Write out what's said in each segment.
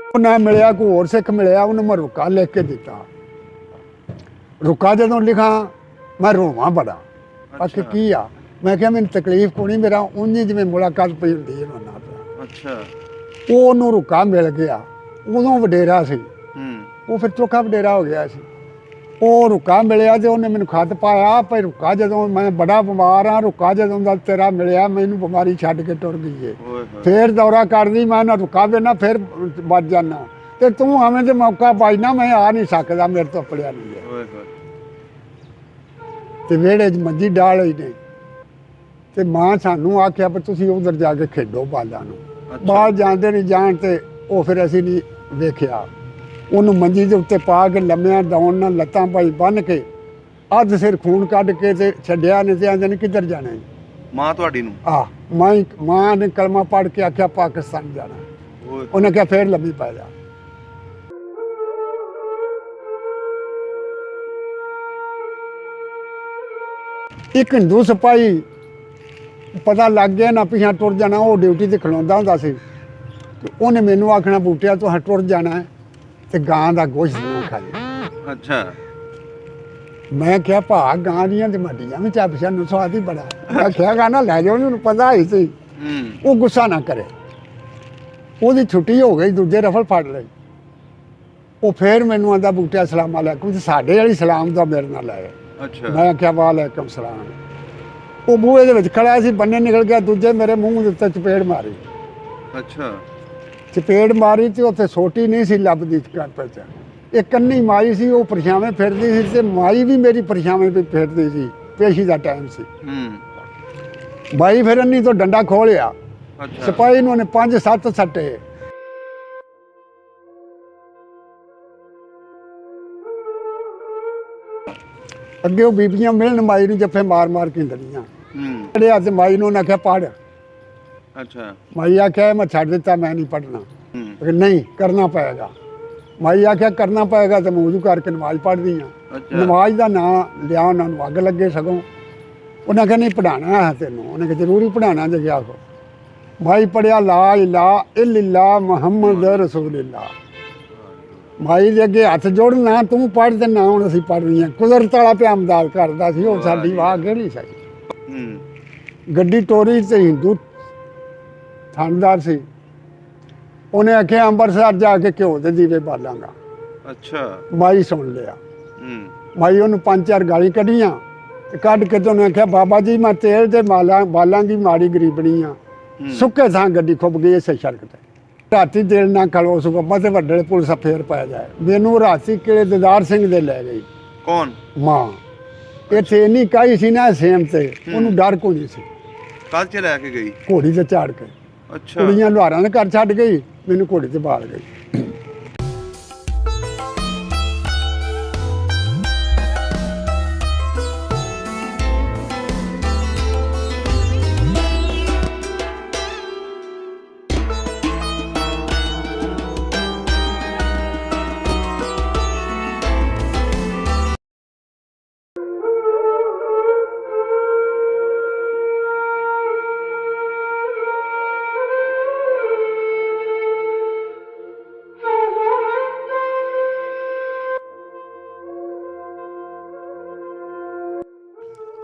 ना मिलिया कोई होर सिख मिलिया, उन्हें मैं रुका लिख के दिता। रुका जो लिखा मैं रोवां बड़ा। आखिर की आ, मैं क्या मैंने तकलीफ को नहीं, मेरा उन्हीं जिमें मुलाकात पई होंदी है ना पिया। अच्छा वो रुका मिल गया, उदों वडेरा सी, वो फिर चोखा वडेरा हो गया सी। वो रुका मिलिया तो उन्हें मैंने खत पाया भाई रुका जो मैं बड़ा बीमार हाँ, रुका जो तेरा मिलिया मैनू बीमारी छड्ड के टुर गई है, फिर दौरा कर दी मैं ना रुका बिना फिर बच जाना, तो तू हमें तो मौका पाई ना, मैं आ नहीं सकता, मेरे तो पलिया नहीं है। तो वेड़े मंजी डाल ही नहीं, तो मां सानू आख्या भी तुम उधर जाके खेडो बालों, बाल जाते नहीं जान, तो वो फिर असी नहीं वेख्या। उन्होंने मंजी के उत्ते पा के लम्मिया दौड़ ना लत्तां भाई बन के अध सिर खून कढ़ के ते छड्डिया, नहीं तो आंदे ने किधर जाना है मां तुहाडी नूं? मां ने कलमा पढ़ के आख्या पाकिस्तान जाना, उन्हें क्या फिर लम्मी पै जा। एक हिंदू सिपाही पता लग गया ना पिछा टुर जाना, वो ड्यूटी ते खलोंदा हुंदा सी, उन्हें मैनू आखना बूटिया तुहां टुर जाना है तो गां का गोश्त ना खाई। अच्छा मैं क्या भा गां दियां ते मड्डियां भी चप छन स्वाद ही बड़ा, मैं क्या गाना लै जाओ, उन्होंने पता ही सी। वो गुस्सा ना करे, वो छुट्टी हो गई, दूजे रफल फड़ लई। वो फिर मैनू आंदा बूटिया सलाम अलैकुम, ते साडे वाली सलाम दा मेरे नाल आए। अच्छा मैं क्या वालेकुम सलाम। वो बूहे दे विच खड़ा सी, बन्ने निकल गया, दूजे मेरे मूँह दे उत्ते चपेड़ मारी। अच्छा चपेड़ मारी तो उत्थे सोटी नहीं सी लभदी कर च, एक कन्नी माई सी, वो परछावें फिरदी सी, ते माई भी मेरी परछावें भी फिरदी सी, पेशी का टाइम सी। माई फिर अन्नी तो डंडा खोलिया। अच्छा सिपाही ने 5-7 सट्टे। अगे वो बीबियां मिलन माई नूं जफे मार मार के दड़ियां, पढ़िया ते माई नूं आख्या पढ़। अच्छा माई आख्या मैं छड्ड दिता, मैं नहीं पढ़ना, नहीं करना पएगा। माई आख्या करना पएगा तो मौजू करके नमाज पढ़ दी। नमाज का नाम लिया, उन्होंने अग लगे, सगों उन्हें कहा नहीं पढ़ाना है तेनों, उन्हें कहा जरूरी पढ़ाना जो क्या को। माई पढ़िया ला इलाहा इल्लल्लाह मुहम्मद रसूलुल्लाह। माई दे अगे हथ जोड़ना, तू पढ़ ते ना हुण असीं पढ़ रही हैं। कुदरत वाला प्यामदार करदा सी, वो साडी वाह केड़ी सी। गड्डी टोरी ते हिंदू थानेदार सी, उन्हें आख्या अंबरसर जाके घ्यो के दीवे बालांगा। अच्छा माई सुन लिया। माई उन्होंने 5-4 गाली कढ़ियां, कढ़ के तो उन्हें आख्या बाबा जी मैं तेल दे बालांगी, माड़ी गरीबनी हाँ, सुके थां गड्डी खुब गई इसे सड़क ते। राती दिल ना खलो सुगमा ते वड्डे पुलिस फेर पै जाए। मैनू राती किले दीदार सिंह दे लै गई। कौन? मां। इत्थे इन्नी काई सी ना सेम ते, उन्होंने डर कोई नहीं सी। कल च लैके गई घोड़ी ते चाड़ के। अच्छा कुड़ियां लुहारां दे घर छड्ड गई, मैनू घोड़ी ते बाल गई।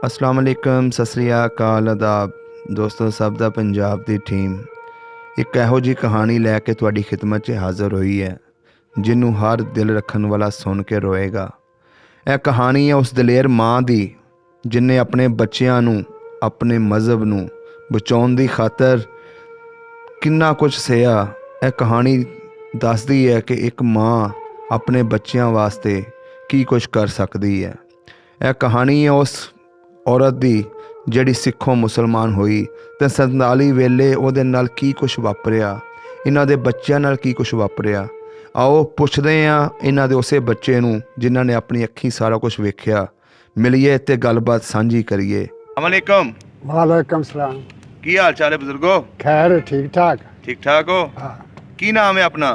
अस्सलाम वालेकुम, सत श्री अकाल, आदाब दोस्तों, सब दा पंजाब दी टीम एक इहो जी कहानी लैके तुहाडी खिदमत 'च हाज़र हुई है, जिन्हों हर दिल रखन वाला सुन के रोएगा। यह कहानी है उस दलेर माँ दी जिन्हें अपने बच्चों नूं, अपने मज़हब नूं बचाउण दी खातर किन्ना कुछ सहा। यह कहानी दसदी है कि एक माँ अपने बच्चों वास्ते की कुछ कर सकती है। यह कहानी है उस औरत दी जिहड़ी सिखों मुसलमान हुई ते 47 वेले उहदे नाल की कुछ वापरिया, इन्हां दे बच्चों नाल की कुछ वापरिया। आओ पुछदे आं इन्हां दे उसे बच्चे नूं जिन्हां ने अपनी अखीं सारा कुछ वेखिया। मिलिए ते गलबात सांझी करिए। अस्सलाम वालेकुम। वालेकुम सलाम। की हाल चाल है बुजुर्गो? खैर ठीक ठाक। ठीक ठाक हो? हाँ। की नाम है अपना?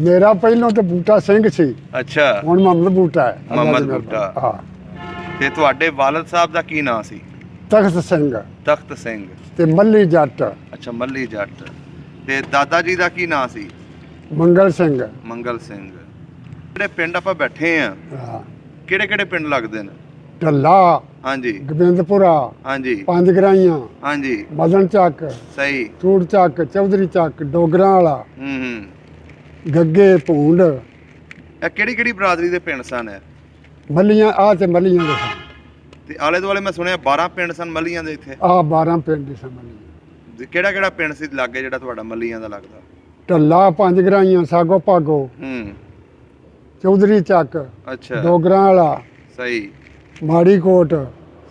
मेरा पहलों तो बूटा सिंह सी। अच्छा हुण मोहम्मद बूटा है। मोहम्मद बूटा। हाँ। ते तुहाडे वालिद साहब दा की नाम सी? तख्त सिंह। तख्त सिंह ते मल्ली जट। अच्छा मल्ली जट। ते दादा जी दा की नाम सी? ਮੰਗਲ ਸਿੰਘ। ਮੰਗਲ ਸਿੰਘ। ਜਿਹੜੇ ਪਿੰਡ ਆਪਾਂ ਬੈਠੇ ਆ, ਹਾਂ, ਕਿਹੜੇ ਕਿਹੜੇ ਪਿੰਡ ਲੱਗਦੇ ਨੇ? ਢੱਲਾ, ਹਾਂਜੀ ਗੋਬਿੰਦਪੁਰਾ, ਹਾਂਜੀ ਪੰਜ ਗਰਾਈਆਂ, ਹਾਂਜੀ ਮਦਨ ਚੱਕ, ਸਹੀ। ਟੂੜ ਚੱਕ, ਚੌਧਰੀ ਚੱਕ, ਡੋਗਰਾਂ ਵਾਲਾ, ਹੂੰ। ਗੱਗੇ, ਭੂੰਡ, ਇਹ ਕਿਹੜੀ ਕਿਹੜੀ ਬਰਾਦਰੀ ਦੇ ਪਿੰਡ ਸਨ ਇਹ? ਮੱਲੀਆਂ ਆ ਤੇ ਮੱਲੀਆਂ ਦੇ ਸਨ। ਤੇ ਆਲੇ ਦੁਆਲੇ ਮੈਂ ਸੁਣਿਆ 12 ਪਿੰਡ ਸਨ ਮੱਲੀਆਂ ਦੇ ਇੱਥੇ। ਆ 12 ਪਿੰਡ ਦੇ ਸਨ ਮੱਲੀਆਂ। ਕਿਹੜਾ ਕਿਹੜਾ ਪਿੰਡ ਸੀ ਲਾਗੇ ਜਿਹੜਾ ਤੁਹਾਡਾ ਮੱਲੀਆਂ ਦਾ ਲੱਗਦਾ? ਢੱਲਾ, ਪੰਜ ਗਰਾਈਆਂ, ਸਾਗੋ ਭਾਗੋ, ਹੂੰ। ਚੌਧਰੀ ਚੱਕ, ਅੱਛਾ ਡੋਗਰਾਂ ਵਾਲਾ, ਸਹੀ ਮਾੜੀ ਕੋਟ,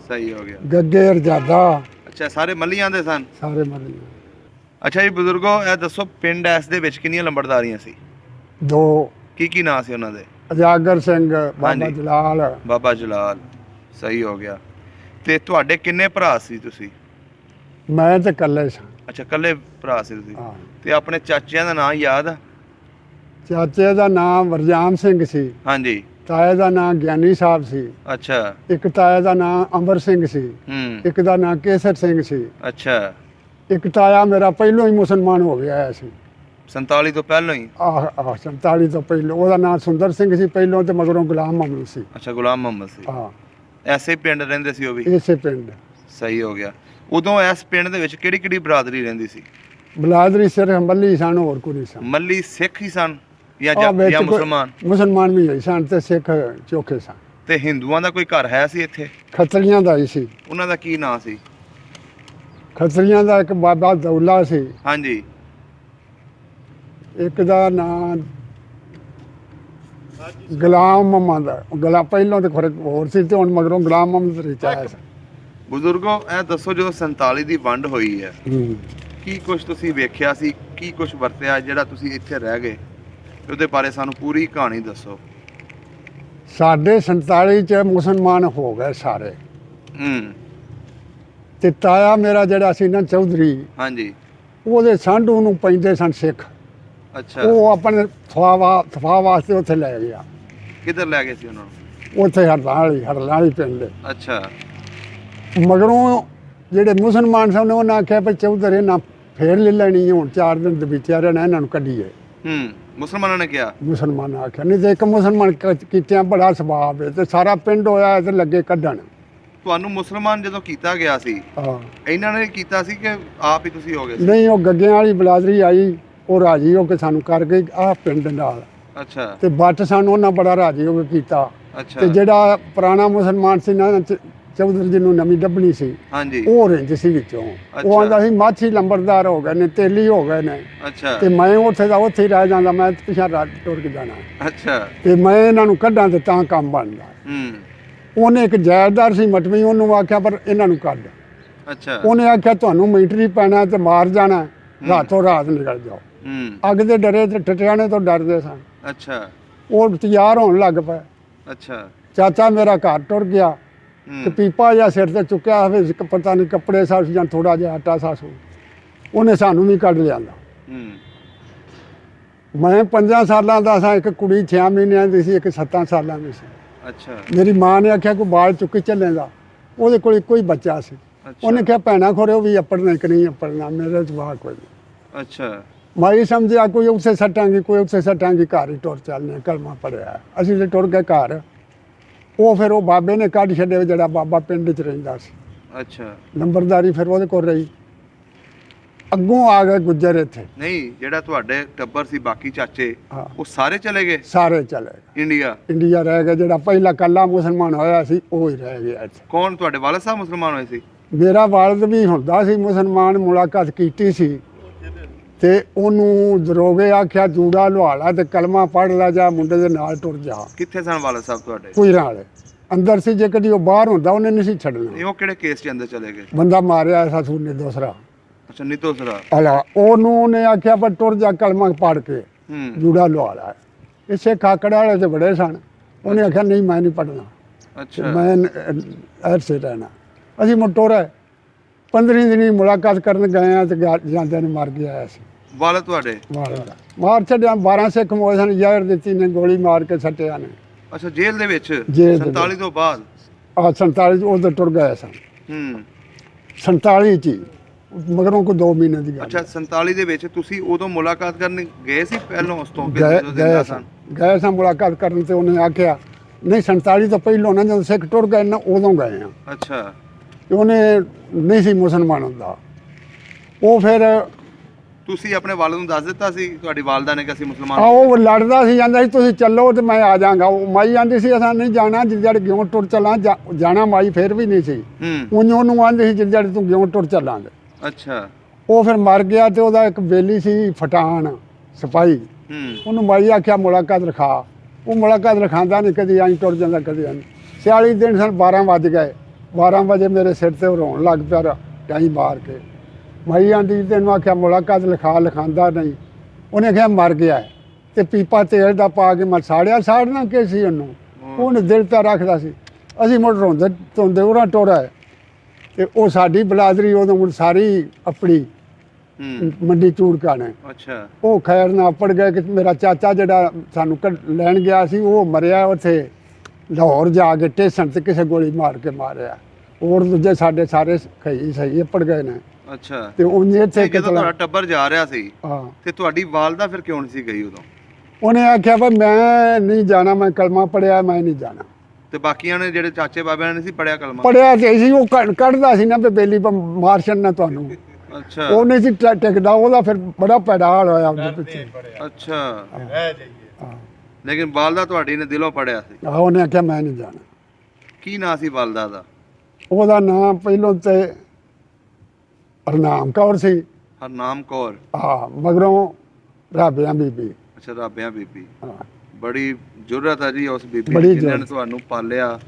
ਸਹੀ ਹੋ ਗਿਆ। ਗੱਗੇ, ਰਜਾਦਾ, ਅੱਛਾ ਸਾਰੇ ਮੱਲੀਆਂ ਦੇ ਸਨ। ਸਾਰੇ ਮੱਲੀਆਂ। ਅੱਛਾ ਜੀ ਬਜ਼ੁਰਗੋ, ਇਹ ਦੱਸੋ ਪਿੰਡ ਇਸ ਦੇ ਵਿੱਚ ਕਿੰਨੀਆਂ ਲੰਬੜਦਾਰੀਆਂ ਸੀ? 2 ਕੀ ਨਾਂ ਸੀ ਉਹਨਾਂ ਦੇ? ਅਜਾਗਰ ਸਿੰਘ, ਬਾਬਾ ਹਾਂਜੀ। ਜਲਾਲ। ਬਾਬਾ ਜਲਾਲ, ਸਹੀ ਹੋ ਗਿਆ। ਤੇ ਤੁਹਾਡੇ ਕਿੰਨੇ ਭਰਾ ਸੀ ਤੁਸੀਂ? ਮੈਂ ਤੇ ਇਕੱਲੇ ਸਾਂ। ਅੱਛਾ ਇਕੱਲੇ ਭਰਾ ਸੀ ਤੁਸੀਂ। ਹਾਂ। ਤੇ ਆਪਣੇ ਚਾਚਿਆਂ ਦਾ ਨਾਂ ਯਾਦ ਆ? ਚਾਚੇ ਦਾ ਨਾਮ ਵਰਜਾਮ ਸਿੰਘ ਸੀ, ਹਾਂਜੀ। ਤਾਏ ਦਾ ਨਾਮ ਗਿਆਨੀ ਸਾਹਿਬ ਸੀ, ਅੱਛਾ। ਇੱਕ ਤਾਏ ਦਾ ਨਾਮ ਅੰਬਰ ਸਿੰਘ ਸੀ, ਹੂੰ। ਇੱਕ ਦਾ ਨਾਮ ਕੇਸਰ ਸਿੰਘ ਸੀ, ਅੱਛਾ ਇੱਕ ਤਾਇਆ ਮੇਰਾ ਪਹਿਲੋਂ ਹੀ ਮੁਸਲਮਾਨ ਹੋ ਗਿਆ ਹੋਇਆ ਸੀ। 47 ਤੋਂ ਪਹਿਲਾਂ ਹੀ? ਆਹ 47 ਤੋਂ ਪਹਿਲੋਂ। ਉਹਦਾ ਨਾਮ ਸੁੰਦਰ ਸਿੰਘ ਸੀ ਪਹਿਲੋਂ, ਤੇ ਮਗਰੋਂ ਗੁਲਾਮ ਮੁਹੰਮਦ ਸੀ। ਅੱਛਾ ਗੁਲਾਮ ਮੁਹੰਮਦ ਸੀ। ਹਾਂ, ਐਸੇ ਪਿੰਡ ਰਹਿੰਦੇ ਸੀ ਉਹ ਵੀ? ਇਸੇ ਪਿੰਡ। ਸਹੀ ਹੋ ਗਿਆ। ਉਦੋਂ ਇਸ ਪਿੰਡ ਦੇ ਵਿੱਚ ਕਿਹੜੀ ਕਿਹੜੀ ਬਰਾਦਰੀ ਰਹਿੰਦੀ ਸੀ? ਬਲਾਦਰੀ ਸਿਰਫ ਮੱਲੀ ਸਨ, ਹੋਰ ਕੋਈ ਨਹੀਂ ਸਨ। ਮੱਲੀ ਸਿੱਖ ਹੀ ਸਨ ਜਾਂ ਵਿੱਚ ਜਾਂ ਕੋਈ- ਮੁਸਲਮਾਨ? ਮੁਸਲਮਾਨ ਵੀ ਹੋਈ ਸਨ ਤੇ ਸਿੱਖ ਚੋਖੇ ਸਨ। ਤੇ ਹਿੰਦੂਆਂ ਦਾ ਕੋਈ ਘਰ ਹੈ ਸੀ ਇੱਥੇ? ਖੱਤਰੀਆਂ ਦਾ ਹੀ ਸੀ। ਉਹਨਾਂ ਦਾ ਕੀ ਨਾਂ ਸੀ? ਖੱਤਰੀਆਂ ਦਾ ਇੱਕ ਬਾਬਾ ਦੌਲਾ ਸੀ, ਹਾਂਜੀ। ਇੱਕ ਦਾ ਨਾਮ ਗੁਲਾਮ ਮੁਹੰਮਦ। ਪਹਿਲੋਂ ਤੇ ਫਰਕ ਹੋਰ ਸੀ ਤੇ ਹੁਣ ਮਗਰੋਂ ਗੁਲਾਮ ਮੁਹੰਮਦ ਰਿਚ ਆਇਆ ਸੀ। ਬਜ਼ੁਰਗੋ ਇਹ ਦੱਸੋ ਜਦੋਂ 47 ਦੀ ਵੰਡ ਹੋਈ ਹੈ, ਹੂੰ। ਕੀ ਕੁਝ ਤੁਸੀਂ ਵੇਖਿਆ ਸੀ, ਕੀ ਕੁਝ ਵਰਤਿਆ ਜਿਹੜਾ ਤੁਸੀਂ ਇੱਥੇ ਰਹਿ ਗਏ? ਉਹਦੇ ਬਾਰੇ ਸਾਨੂੰ ਪੂਰੀ ਕਹਾਣੀ ਦੱਸੋ। ਸਾਡੇ 47 ਚ ਮੁਸਲਮਾਨ ਹੋ ਗਏ ਸਾਰੇ, ਹੂੰ। ਤੇ ਤਾਇਆ ਮੇਰਾ ਜਿਹੜਾ ਸੀ ਨਾ ਚੌਧਰੀ, ਹਾਂਜੀ। ਉਹਦੇ ਸਾਂਢੂ ਨੂੰ ਪੈਂਦੇ ਸਨ ਸਿੱਖ। ਅੱਛਾ। ਉਹ ਆਪਣੇ ਤਫਾ ਵਾਸਤੇ ਉੱਥੇ ਲੈ ਗਿਆ। ਕਿੱਧਰ ਲੈ ਗਏ ਸੀ ਉਹਨਾਂ ਨੂੰ? ਉੱਥੇ ਹਰਲਾਲੀ ਪਿੰਡ। ਅੱਛਾ। ਮਗਰੋਂ ਜਿਹੜੇ ਮੁਸਲਮਾਨ ਸਨ ਉਹਨਾਂ ਆਖਿਆ ਵੀ ਚੌਧਰੀ ਇਹਨਾਂ ਫੇਰ ਲੈ ਲੈਣੀ ਹੈ, ਹੁਣ 4 ਦਿਨ ਦੇ ਵਿੱਚ ਰਹਿਣਾ, ਇਹਨਾਂ ਨੂੰ ਕੱਢੀਏ। ਹੂੰ। ਮੁਸਲਮਾਨਾਂ ਨੇ ਕਿਹਾ? ਮੁਸਲਮਾਨ ਆਖਿਆ ਨਹੀਂ ਤੇ ਇੱਕ ਮੁਸਲਮਾਨ ਕੀਤਿਆਂ ਬੜਾ ਸੁਭਾਅ ਹੈ ਤੇ ਸਾਰਾ ਪਿੰਡ ਹੋਇਆ ਤੇ ਲੱਗੇ ਕੱਢਣ। ਤੁਹਾਨੂੰ ਮੁਸਲਮਾਨ ਜਦੋਂ ਕੀਤਾ ਗਿਆ ਸੀ, ਹਾਂ, ਇਹਨਾਂ ਨੇ ਕੀਤਾ ਸੀ ਕਿ ਆਪ ਹੀ ਤੁਸੀਂ ਹੋ ਗਏ ਸੀ? ਨਹੀਂ, ਉਹ ਗੱਗਿਆਂ ਵਾਲੀ ਬਲਾਦਰੀ ਆਈ, ਉਹ ਰਾਜੀ ਹੋ ਕੇ ਸਾਨੂੰ ਕਰ ਗਈ ਆਹ ਪਿੰਡ ਨਾਲ। ਅੱਛਾ ਤੇ ਬੱਟ ਸਾਨੂੰ ਉਹਨਾਂ ਬੜਾ ਰਾਜੀ ਹੋ ਕੇ ਕੀਤਾ। ਅੱਛਾ। ਤੇ ਜਿਹੜਾ ਪੁਰਾਣਾ ਮੁਸਲਮਾਨ ਸੀ ਨਾ ਚੌਧਰੀ ਜਿਹਨੂੰ ਨਵੀਂ ਡੱਬਣੀ ਸੀ, ਹਾਂਜੀ। ਉਹ ਰਿੰਜ ਸੀ ਵਿੱਚੋਂ। ਉਹ ਆਂਦਾ ਸੀ ਮਾਛੀ ਲੰਬੜਦਾਰ ਹੋ ਗਏ ਨੇ, ਤੇਲੀ ਹੋ ਗਏ ਨੇ। ਅੱਛਾ। ਤੇ ਮੈਂ ਉੱਥੇ ਦਾ ਉੱਥੇ ਹੀ ਰਹਿ ਜਾਂਦਾ, ਮੈਂ ਪਿਛਾ ਰਾਤ ਟੁਰ ਕੇ ਜਾਣਾ ਅੱਛਾ। ਤੇ ਮੈਂ ਇਹਨਾਂ ਨੂੰ ਕੱਢਾਂ ਤੇ ਤਾਂ ਕੰਮ ਬਣਦਾ। ਹੂੰ। ਉਹਨੇ ਇੱਕ ਜਾਇਦਾਰ ਸੀ ਮਟਵੀ, ਉਹਨੂੰ ਆਖਿਆ ਪਰ ਇਹਨਾਂ ਨੂੰ ਕੱਢ। ਅੱਛਾ। ਉਹਨੇ ਆਖਿਆ ਤੁਹਾਨੂੰ ਮਿਲਟਰੀ ਪੈਣਾ ਤੇ ਮਾਰ ਜਾਣਾ, ਰਾਤੋਂ ਰਾਤ ਨਿਕਲ ਜਾਓ। ਹੂੰ। ਅੱਗ ਦੇ ਡਰੇ ਤੇ ਟਟਿਆਣੇ ਤੋਂ ਡਰਦੇ ਸਨ। ਅੱਛਾ। ਉਹ ਤਿਆਰ ਹੋਣ ਲੱਗ ਪਏ। ਅੱਛਾ। ਚਾਚਾ ਮੇਰਾ ਘਰ ਟੁਰ ਗਿਆ ਹੂੰ। ਤੇ ਪੀਪਾ ਜਿਹਾ ਸਿਰ ਤੇ ਚੁੱਕਿਆ ਹੋਵੇ, ਪਤਾ ਨਹੀਂ ਕੱਪੜੇ ਸਾਸ ਜਾਂ ਥੋੜਾ ਜਿਹਾ ਆਟਾ ਸਾਸ, ਉਹਨੇ ਸਾਨੂੰ ਵੀ ਕੱਢ ਲਿਆਂਦਾ। ਹੂੰ। ਮੈਂ 5 ਸਾਲਾਂ ਦਾ ਸਾਂ, ਇੱਕ ਕੁੜੀ 6 ਮਹੀਨਿਆਂ ਦੀ ਸੀ, ਇੱਕ 7 ਸਾਲਾਂ ਦੀ ਸੀ। ਅੱਛਾ। ਮੇਰੀ ਮਾਂ ਨੇ ਆਖਿਆ ਕੋਈ ਬਾਲ ਚੁੱਕੀ ਚੱਲੇਗਾ, ਉਹਦੇ ਕੋਲ ਇੱਕੋ ਹੀ ਬੱਚਾ ਸੀ। ਉਹਨੇ ਕਿਹਾ ਭੈਣਾ ਖੋਰੇ ਉਹ ਵੀ ਅੱਪੜਨਾ ਕਿ ਨਹੀਂ ਅੱਪੜਨਾ, ਮੇਰੇ ਚ ਵਾਹ ਕੋਈ ਨਹੀਂ। ਅੱਛਾ। ਮੈਂ ਇਹ ਸਮਝਿਆ ਕੋਈ ਉੱਥੇ ਸੱਟਾਂਗੀ, ਕੋਈ ਉੱਥੇ ਸੱਟਾਂਗੀ, ਘਰ ਹੀ ਟੁਰ ਚੱਲਨੇ, ਕਲਮਾ ਪੜਿਆ। ਅਸੀਂ ਤੇ ਟੁਰ ਗਏ ਘਰ। ਉਹ ਫਿਰ ਉਹ ਬਾਬੇ ਨੇ ਕੱਢ ਛੱਡਿਆ, ਜਿਹੜਾ ਬਾਬਾ ਪਿੰਡ 'ਚ ਰਹਿੰਦਾ ਸੀ। ਅੱਛਾ। ਨੰਬਰਦਾਰੀ ਫਿਰ ਉਹਦੇ ਕੋਲ ਰਹੀ। ਅੱਗੋਂ ਆ ਗਏ ਗੁੱਜਰ ਇੱਥੇ। ਨਹੀਂ, ਜਿਹੜਾ ਤੁਹਾਡੇ ਟੱਬਰ ਸੀ ਬਾਕੀ ਚਾਚੇ, ਹਾਂ, ਉਹ ਸਾਰੇ ਚਲੇ ਗਏ ਸਾਰੇ ਚਲੇ ਗਏ ਇੰਡੀਆ? ਇੰਡੀਆ ਰਹਿ ਗਏ। ਜਿਹੜਾ ਪਹਿਲਾ ਕੱਲਾ ਮੁਸਲਮਾਨ ਹੋਇਆ ਸੀ ਉਹ ਹੀ ਰਹਿ ਗਿਆ ਇੱਥੇ। ਕੌਣ ਤੁਹਾਡੇ ਵਾਲਦ ਸਾਹਿਬ ਮੁਸਲਮਾਨ ਹੋਏ ਸੀ? ਮੇਰਾ ਵਾਲਦ ਵੀ ਹੁੰਦਾ ਸੀ ਮੁਸਲਮਾਨ, ਮੁਲਾਕਾਤ ਕੀਤੀ ਸੀ ਤੇ ਉਹਨੂੰ ਦਰੋਗੇ ਆਖਿਆ ਜੂੜਾ ਲੁਹਾ ਲਾ ਤੇ ਕਲਮਾ ਪੜ੍ਹ ਲੈ, ਜਾ ਮੁੰਡੇ ਦੇ ਨਾਲ ਟੁਰ ਜਾ। ਕਿੱਥੇ ਸਨ ਵਾਲਦ ਸਾਹਿਬ ਤੁਹਾਡੇ? ਕੁਇਰਾਂ ਵਾਲੇ ਅੰਦਰ ਸੀ, ਜੇ ਕਦੀ ਉਹ ਬਾਹਰ ਹੁੰਦਾ ਉਹਨੇ ਨਹੀਂ ਸੀ ਛੱਡਣਾ। ਇਹ ਉਹ ਕਿਹੜੇ ਕੇਸ 'ਚ ਅੰਦਰ ਚਲੇ ਗਏ? ਬੰਦਾ ਮਾਰਿਆ ਸਾਸੂ ਨੇ ਦੂਸਰਾ। ਅੱਛਾ, ਨਿਤੋਸਰਾ। ਹਲਾ ਉਹਨੂੰ ਉਹਨੇ ਆਖਿਆ ਪਰ ਟੁਰ ਜਾ, ਕਲਮਾ ਪੜ੍ਹ ਕੇ ਹੂੰ। ਜੂੜਾ ਲੁਹਾ ਲਾ। ਇਸੇ ਖਾਕੜ ਵਾਲੇ ਤੇ ਬੜੇ ਸਨ। ਉਹਨੇ ਆਖਿਆ ਨਹੀਂ ਮੈਂ ਨਹੀਂ ਪੜ੍ਹਨਾ, ਅੱਛਾ। ਮੈਂ ਐਸੇ ਰਹਿਣਾ। ਅਸੀਂ ਮੁਟੋਰਾ 15 ਦਿਨੀ ਮੁਲਾਕਾਤ ਕਰਨ ਗਏ ਆ ਤੇ ਜਾਂਦਿਆਂ ਨੇ ਮਰ ਗਿਆ ਸੀ ਵਾਲਦ ਤੁਹਾਡੇ? ਮਾਰ ਛੱਡਿਆ। 12 ਸਿੱਖ ਮੋਏ ਸਨ, ਜ਼ਹਿਰ ਦਿੱਤੀ ਨੇ, ਗੋਲੀ ਮਾਰ ਕੇ ਸੱਟਿਆ ਨੇ। ਅੱਛਾ, ਜੇਲ੍ਹ ਦੇ ਵਿੱਚ? ਜੇਲ੍ਹ ਦੇ 47 ਤੋਂ ਬਾਅਦ? 47 ਉਧਰ ਟੁਰ ਗਏ ਸਨ। ਹੂੰ। 47 ਚ ਹੀ ਮਗਰੋਂ ਕੋਈ 2 ਮਹੀਨੇ ਦੀ ਗੱਲ ਅੱਛਾ 47 ਦੇ ਵਿੱਚ ਤੁਸੀਂ ਉਦੋਂ ਮੁਲਾਕਾਤ ਕਰਨ ਗਏ ਸੀ ਪਹਿਲਾਂ ਉਸ ਤੋਂ ਕਿ ਗਏ ਜਦੋਂ ਜ਼ਿੰਦਾ ਗਏ ਸਨ? ਸਾਂ ਗਏ ਸਾਂ ਮੁਲਾਕਾਤ ਕਰਨ ਤੇ ਉਹਨੇ ਆਖਿਆ ਨਹੀਂ 47 ਤੋਂ ਪਹਿਲਾਂ ਨਾ ਜਦੋਂ ਸਿੱਖ ਟੁਰ ਗਏ ਨਾ ਉਦੋਂ ਗਏ ਆ। ਅੱਛਾ ਤੇ ਉਹਨੇ ਨਹੀਂ ਸੀ ਮੁਸਲਮਾਨ ਹੁੰਦਾ। ਉਹ ਫਿਰ ਤੁਸੀਂ ਆਪਣੇ ਵਾਲਦ ਨੂੰ ਦੱਸ ਦਿੱਤਾ ਸੀ ਤੁਹਾਡੀ ਵਾਲਦਾ ਨੇ ਕਿ ਅਸੀਂ ਮੁਸਲਮਾਨ ਉਹ ਲੜਦਾ ਸੀ, ਜਾਂਦਾ ਸੀ ਤੁਸੀਂ ਚੱਲੋ ਤੇ ਮੈਂ ਆ ਜਾਵਾਂਗਾ। ਉਹ ਮਾਈ ਆਂਦੀ ਸੀ ਅਸਾਂ ਨਹੀਂ ਜਾਣਾ, ਜਿੱਦੜ ਗਿਉਂ ਟੁਰ ਚੱਲਾਂ ਜਾਣਾ। ਮਾਈ ਫਿਰ ਵੀ ਨਹੀਂ ਸੀ, ਉਹਨੂੰ ਆਂਦੀ ਸੀ ਜਿੱਦੜ ਤੂੰ ਗਿਉਂ ਟੁਰ ਚੱਲਾਂਗੇ। ਅੱਛਾ ਉਹ ਫਿਰ ਮਰ ਗਿਆ ਤੇ ਉਹਦਾ ਇੱਕ ਬੇਲੀ ਸੀ ਫਟਾਨ ਸਿਪਾਹੀ, ਉਹਨੂੰ ਮਾਈ ਆਖਿਆ ਮੁਲਾਕਾਤ ਰਖਾ। ਉਹ ਮੁਲਾਕਾਤ ਰਖਾਂਦਾ ਨਹੀਂ, ਕਦੀ ਆਈ ਟੁਰ ਜਾਂਦਾ ਕਦੀ ਆਈ। 46 ਦਿਨ ਸਨ, 12 ਵੱਜ ਗਏ। 12 ਵਜੇ ਮੇਰੇ ਸਿਰ ਤੇ ਰੋਣ ਲੱਗ ਪਿਆ ਟਾਈ ਮਾਰ ਕੇ। ਮਾਈ ਆਂਦੀ ਤੈਨੂੰ ਆਖਿਆ ਮੁਲਾਕਾਤ ਲਿਖਾ, ਲਿਖਾਂਦਾ ਨਹੀਂ। ਉਹਨੇ ਆਖਿਆ ਮਰ ਗਿਆ ਤੇ ਪੀਪਾ ਤੇਲ ਦਾ ਪਾ ਕੇ ਮੈਂ ਸਾੜਨਾ ਕਿ ਸੀ ਉਹਨੂੰ। ਉਹਨੇ ਦਿਲ ਤੇ ਰੱਖਦਾ ਸੀ। ਅਸੀਂ ਮੁੜ ਰੋਂਦੇ ਧੋਂਦੇ ਉਹਨਾਂ ਟੋਰਾ ਤੇ ਉਹ ਸਾਡੀ ਬਲਾਦਰੀ ਉਦੋਂ ਹੁਣ ਸਾਰੀ ਆਪਣੀ ਮੰਡੀ ਚੂੜਕਾ ਨੇ। ਅੱਛਾ ਉਹ ਖੈਰ ਨਾ ਪੜ ਗਏ ਕਿ ਮੇਰਾ ਚਾਚਾ ਜਿਹੜਾ ਸਾਨੂੰ ਲੈਣ ਗਿਆ ਸੀ ਉਹ ਮਰਿਆ ਉੱਥੇ ਲਾਹੌਰ ਜਾ ਕੇ ਸਟੇਸ਼ਨ ਤੇ, ਕਿਸੇ ਗੋਲੀ ਮਾਰ ਕੇ ਮਾਰਿਆ। ਹੋਰ ਦੂਜੇ ਸਾਡੇ ਸਾਰੇ ਸਹੀ ਪੜ ਗਏ ਨੇ। ਅੱਛਾ ਤੇ ਉਹਨੇ ਇੱਥੇ ਜਦੋਂ ਤੁਹਾਡਾ ਟੱਬਰ ਜਾ ਰਿਹਾ ਸੀ ਹਾਂ ਤੇ ਤੁਹਾਡੀ ਵਾਲਦਾ ਫਿਰ ਕਿਉਂ ਨਹੀਂ ਸੀ ਗਈ ਉਦੋਂ? ਉਹਨੇ ਆਖਿਆ ਵੀ ਮੈਂ ਨਹੀਂ ਜਾਣਾ, ਮੈਂ ਕਲਮਾ ਪੜਿਆ, ਮੈਂ ਨਹੀਂ ਜਾਣਾ। ਤੇ ਬਾਕੀਆਂ ਨੇ ਜਿਹੜੇ ਚਾਚੇ ਬਾਬਿਆਂ ਨੇ ਸੀ ਪੜਿਆ ਕਲਮਾ? ਪੜਿਆ ਤੇ ਸੀ, ਉਹ ਕੱਢਦਾ ਸੀ ਨਾ ਵੀ ਬੇਲੀ ਮਾਰ ਛੱਡਣਾ ਤੁਹਾਨੂੰ। ਅੱਛਾ ਉਹ ਨਹੀਂ ਸੀ ਟਿਕਦਾ, ਉਹਦਾ ਫਿਰ ਬੜਾ ਪੈੜਾ ਹਾਲ ਹੋਇਆ ਉਹਦੇ ਪਿੱਛੇ। ਅੱਛਾ ਲੇਕਿਨ ਵਾਲਦਾ ਤੁਹਾਡੀ ਨੇ ਦਿਲੋਂ ਪੜਿਆ ਸੀ? ਉਹਨੇ ਆਖਿਆ ਮੈਂ ਨਹੀਂ ਜਾਣਾ। ਕੀ ਨਾਂ ਸੀ ਵਾਲਦਾ ਦਾ? ਉਹਦਾ ਨਾਮ ਪਹਿਲੋਂ ਤੇ ਹਰਨਾਮ ਕੌਰ ਸੀ। ਹਰਨਾਮ ਕੌਰ? ਹਾਂ, ਮਗਰੋਂ ਰਾਬਿਆਂ ਬੀਬੀ। ਅੱਛਾ ਰਾਬਿਆਂ ਬੀਬੀ। ਹਾਂ, ਬੜੀ ਜੁਰਤ ਹੈ ਜੀ ਉਸ ਬੀਬੀ ਬੜੀ ਦੀ, ਜਿਨ੍ਹਾਂ ਨੇ ਜ਼ਰੂਰਤ। ਤੁਹਾਨੂੰ ਪਾਲਿਆ,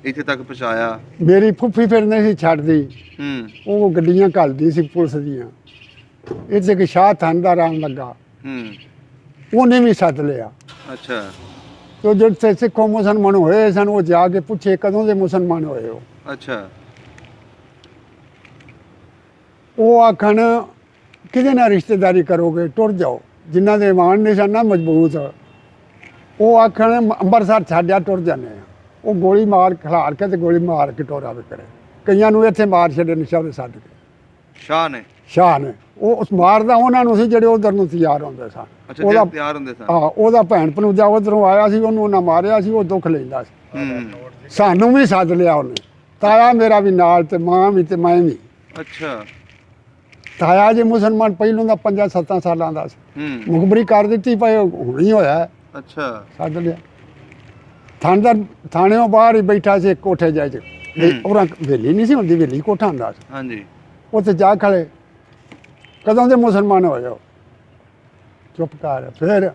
ਇੱਥੇ ਤੱਕ ਪਹੁੰਚਾਇਆ। ਮੇਰੀ ਫੁੱਫੀ ਫਿਰ ਨਹੀਂ ਸੀ ਛੱਡਦੀ। ਉਹ ਗੱਡੀਆਂ ਘੱਲਦੀ ਸੀ ਪੁਲਿਸ ਦੀਆਂ। ਇੱਥੇ ਕਿ ਸ਼ਾਹ ਥਾਨ ਦਾ ਰਾਮ ਲੱਗਾ, ਉਹਨੇ ਵੀ ਸੱਦ ਲਿਆ। ਅੱਛਾ ਤੇ ਜਿਹੜੇ ਸਿੱਖੋ ਮੁਸਲਮਾਨ ਹੋਏ ਸਨ ਉਹ ਜਾ ਕੇ ਪੁੱਛੇ ਕਦੋਂ ਦੇ ਮੁਸਲਮਾਨ ਹੋਏ ਹੋ। ਅੱਛਾ ਉਹ ਆਖਣ ਕਿਹਦੇ ਨਾਲ ਰਿਸ਼ਤੇਦਾਰੀ ਕਰੋਗੇ, ਟੁਰ ਜਾਓ। ਜਿਨ੍ਹਾਂ ਦੇ ਇਮਾਨ ਨਿਸ਼ਾਨਾ ਮਜ਼ਬੂਤ, ਉਹ ਆਖਣ ਅੰਮ੍ਰਿਤਸਰ ਛੱਡਿਆ ਟੁਰ ਜਾਂਦੇ ਆ। ਉਹ ਗੋਲੀ ਮਾਰ ਖਿਲਾਰ ਕੇ ਤੇ ਗੋਲੀ ਮਾਰ ਕੇ ਟੋਰਾ ਵੀ ਕਰੇ। ਕਈਆਂ ਨੂੰ ਇੱਥੇ ਮਾਰ ਛੱਡੇ ਨਿਸ਼ਾਨੇ ਛੱਡ ਕੇ ਸ਼ਾਹ ਨੇ। ਸ਼ਾਹ ਨੇ ਉਹ ਉਸ ਮਾਰਦਾ ਉਹਨਾਂ ਨੂੰ ਸੀ ਜਿਹੜੇ ਉਧਰ ਨੂੰ ਤਿਆਰ ਹੁੰਦੇ ਸਨ। ਅੱਛਾ ਜਿਹੜੇ ਤਿਆਰ ਹੁੰਦੇ ਸਨ। ਹਾਂ, ਉਹਦਾ ਭੈਣ ਭਣੂਜਾ ਉਧਰੋਂ ਆਇਆ ਸੀ, ਉਹਨੂੰ ਉਹਨਾਂ ਮਾਰਿਆ ਸੀ, ਉਹ ਦੁੱਖ ਲੈਂਦਾ ਸੀ। ਸਾਨੂੰ ਵੀ ਸੱਦ ਲਿਆ ਉਹਨੇ, ਤਾਇਆ ਮੇਰਾ ਵੀ ਨਾਲ ਤੇ ਮਾਂ ਵੀ ਤੇ ਮੈਂ ਵੀ। ਅੱਛਾ ਤਾਇਆ ਜੀ ਮੁਸਲਮਾਨ ਪਹਿਲੋਂ ਦਾ 5-7 ਸਾਲਾਂ ਦਾ ਸੀ। ਮੁਖਬਰੀ ਕਰ ਦਿੱਤੀ ਪਈ, ਹੁਣ ਹੀ ਹੋਇਆ। ਅੱਛਾ ਸੱਦ ਲਿਆ। ਥਾਣੇਦਾਰ ਥਾਣਿਓਂ ਬਾਹਰ ਹੀ ਬੈਠਾ ਸੀ ਕੋਠੇ ਜਾ ਕੇ। ਉਹਨਾਂ ਵੇਲੀ ਨਹੀਂ ਸੀ ਹੁੰਦੀ, ਵੇਲੀ ਕੋਠਾ ਹੁੰਦਾ ਸੀ। ਹਾਂਜੀ ਉੱਥੇ ਜਾ ਖੜੇ, ਕਦੋਂ ਦੇ ਮੁਸਲਮਾਨ ਹੋਏ ਹੋ? ਚੁੱਪ ਕਰ। ਫਿਰ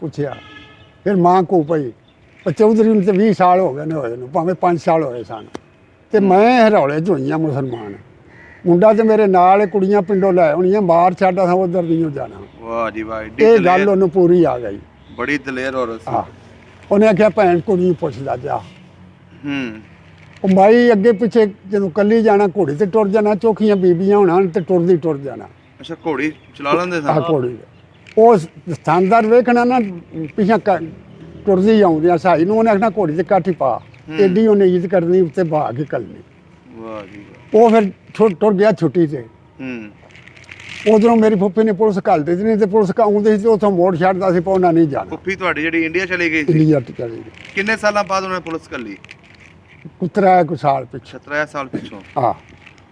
ਪੁੱਛਿਆ, ਫਿਰ ਮਾਂ ਕੋ ਪਈ। ਚੌਧਰੀ ਨੂੰ ਤੇ 20 ਸਾਲ ਹੋ ਗਏ ਨੇ ਹੋਏ ਨੂੰ, ਭਾਵੇਂ 5 ਸਾਲ ਹੋਏ ਸਨ। ਤੇ ਮੈਂ ਹਰੌਲੇ 'ਚ ਹੋਈਆਂ ਮੁਸਲਮਾਨ। ਮੁੰਡਾ ਤੇ ਮੇਰੇ ਨਾਲ, ਕੁੜੀਆਂ ਪਿੰਡੋਂ ਲੈ ਆਉਣੀਆਂ, ਮਾਰ ਛੱਡਾ ਸਾਂ ਉਧਰ ਨਹੀਂ ਜਾਣਾ। ਵਾਹ ਜੀ ਵਾਹ, ਇਹ ਗੱਲ ਉਹਨੂੰ ਪੂਰੀ ਆ ਗਈ। ਬੜੀ ਦਲੇਰ ਔਰਤ ਸੀ। ਉਹਨੇ ਆਖਿਆ ਭੈਣ ਕੁੜੀ ਨੂੰ ਪੁੱਛਦਾ ਜਾ। ਉਹ ਮਾਈ ਅੱਗੇ ਪਿੱਛੇ ਜਦੋਂ ਕੱਲੀ ਜਾਣਾ, ਘੋੜੀ ਤੇ ਟੁਰ ਜਾਣਾ, ਚੌਖੀਆਂ ਬੀਬੀਆਂ ਹੋਣਾ ਤੇ ਟੁਰਦੀ ਟੁਰ ਜਾਣਾ। ਅੱਛਾ ਘੋੜੀ ਚਲਾ ਲੈਂਦੇ ਆ ਸਨ? ਘੋੜੀ ਉਹ ਸਥਾਨਦਾਰ ਵੇਖਣਾ ਨਾ, ਪਿੱਛਾ ਟੁਰਦੀ ਆਉਂਦੀ ਸਾਈ ਨੂੰ। ਉਹਨੇ ਆਖਣਾ ਘੋੜੀ ਤੇ ਕਾਠੀ ਪਾ, ਏਡੀ ਉਹਨੇ ਇੱਜ਼ਤ ਕਰਨੀ, ਉੱਤੇ ਬਹਾ ਕੇ ਕੱਲਣੀ। ਵਾਹ ਜੀ ਉਹ ਫਿਰ ਟੁਰ ਗਿਆ ਛੁੱਟੀ ਤੇ। ਉਧਰੋਂ ਮੇਰੀ ਫੁੱਫੀ ਨੇ ਪੁਲਿਸ ਘੱਲ ਦਿੱਤੀ, ਨਹੀਂ ਤੇ ਪੁਲਿਸ ਆਉਂਦੀ ਸੀ ਤੇ ਉੱਥੋਂ ਮੋੜ ਛੱਡਦਾ ਸੀ, ਪਰ ਉਹਨਾਂ ਨਹੀਂ ਜਾਣਾ। ਫੁੱਫੀ ਤੁਹਾਡੀ ਜਿਹੜੀ ਇੰਡੀਆ ਚਲੀ ਗਈ ਸੀ, ਇੰਡੀਆ ਤੇ ਚਲੀ ਗਈ। ਕਿੰਨੇ ਸਾਲਾਂ ਬਾਅਦ ਉਹਨੇ ਪੁਲਿਸ ਕੱਲੀ? ਕੁਤਰਾ ਕੁ ਸਾਲ ਪਿੱਛੇ। 17 ਸਾਲ ਪਿੱਛੋਂ? ਹਾਂ,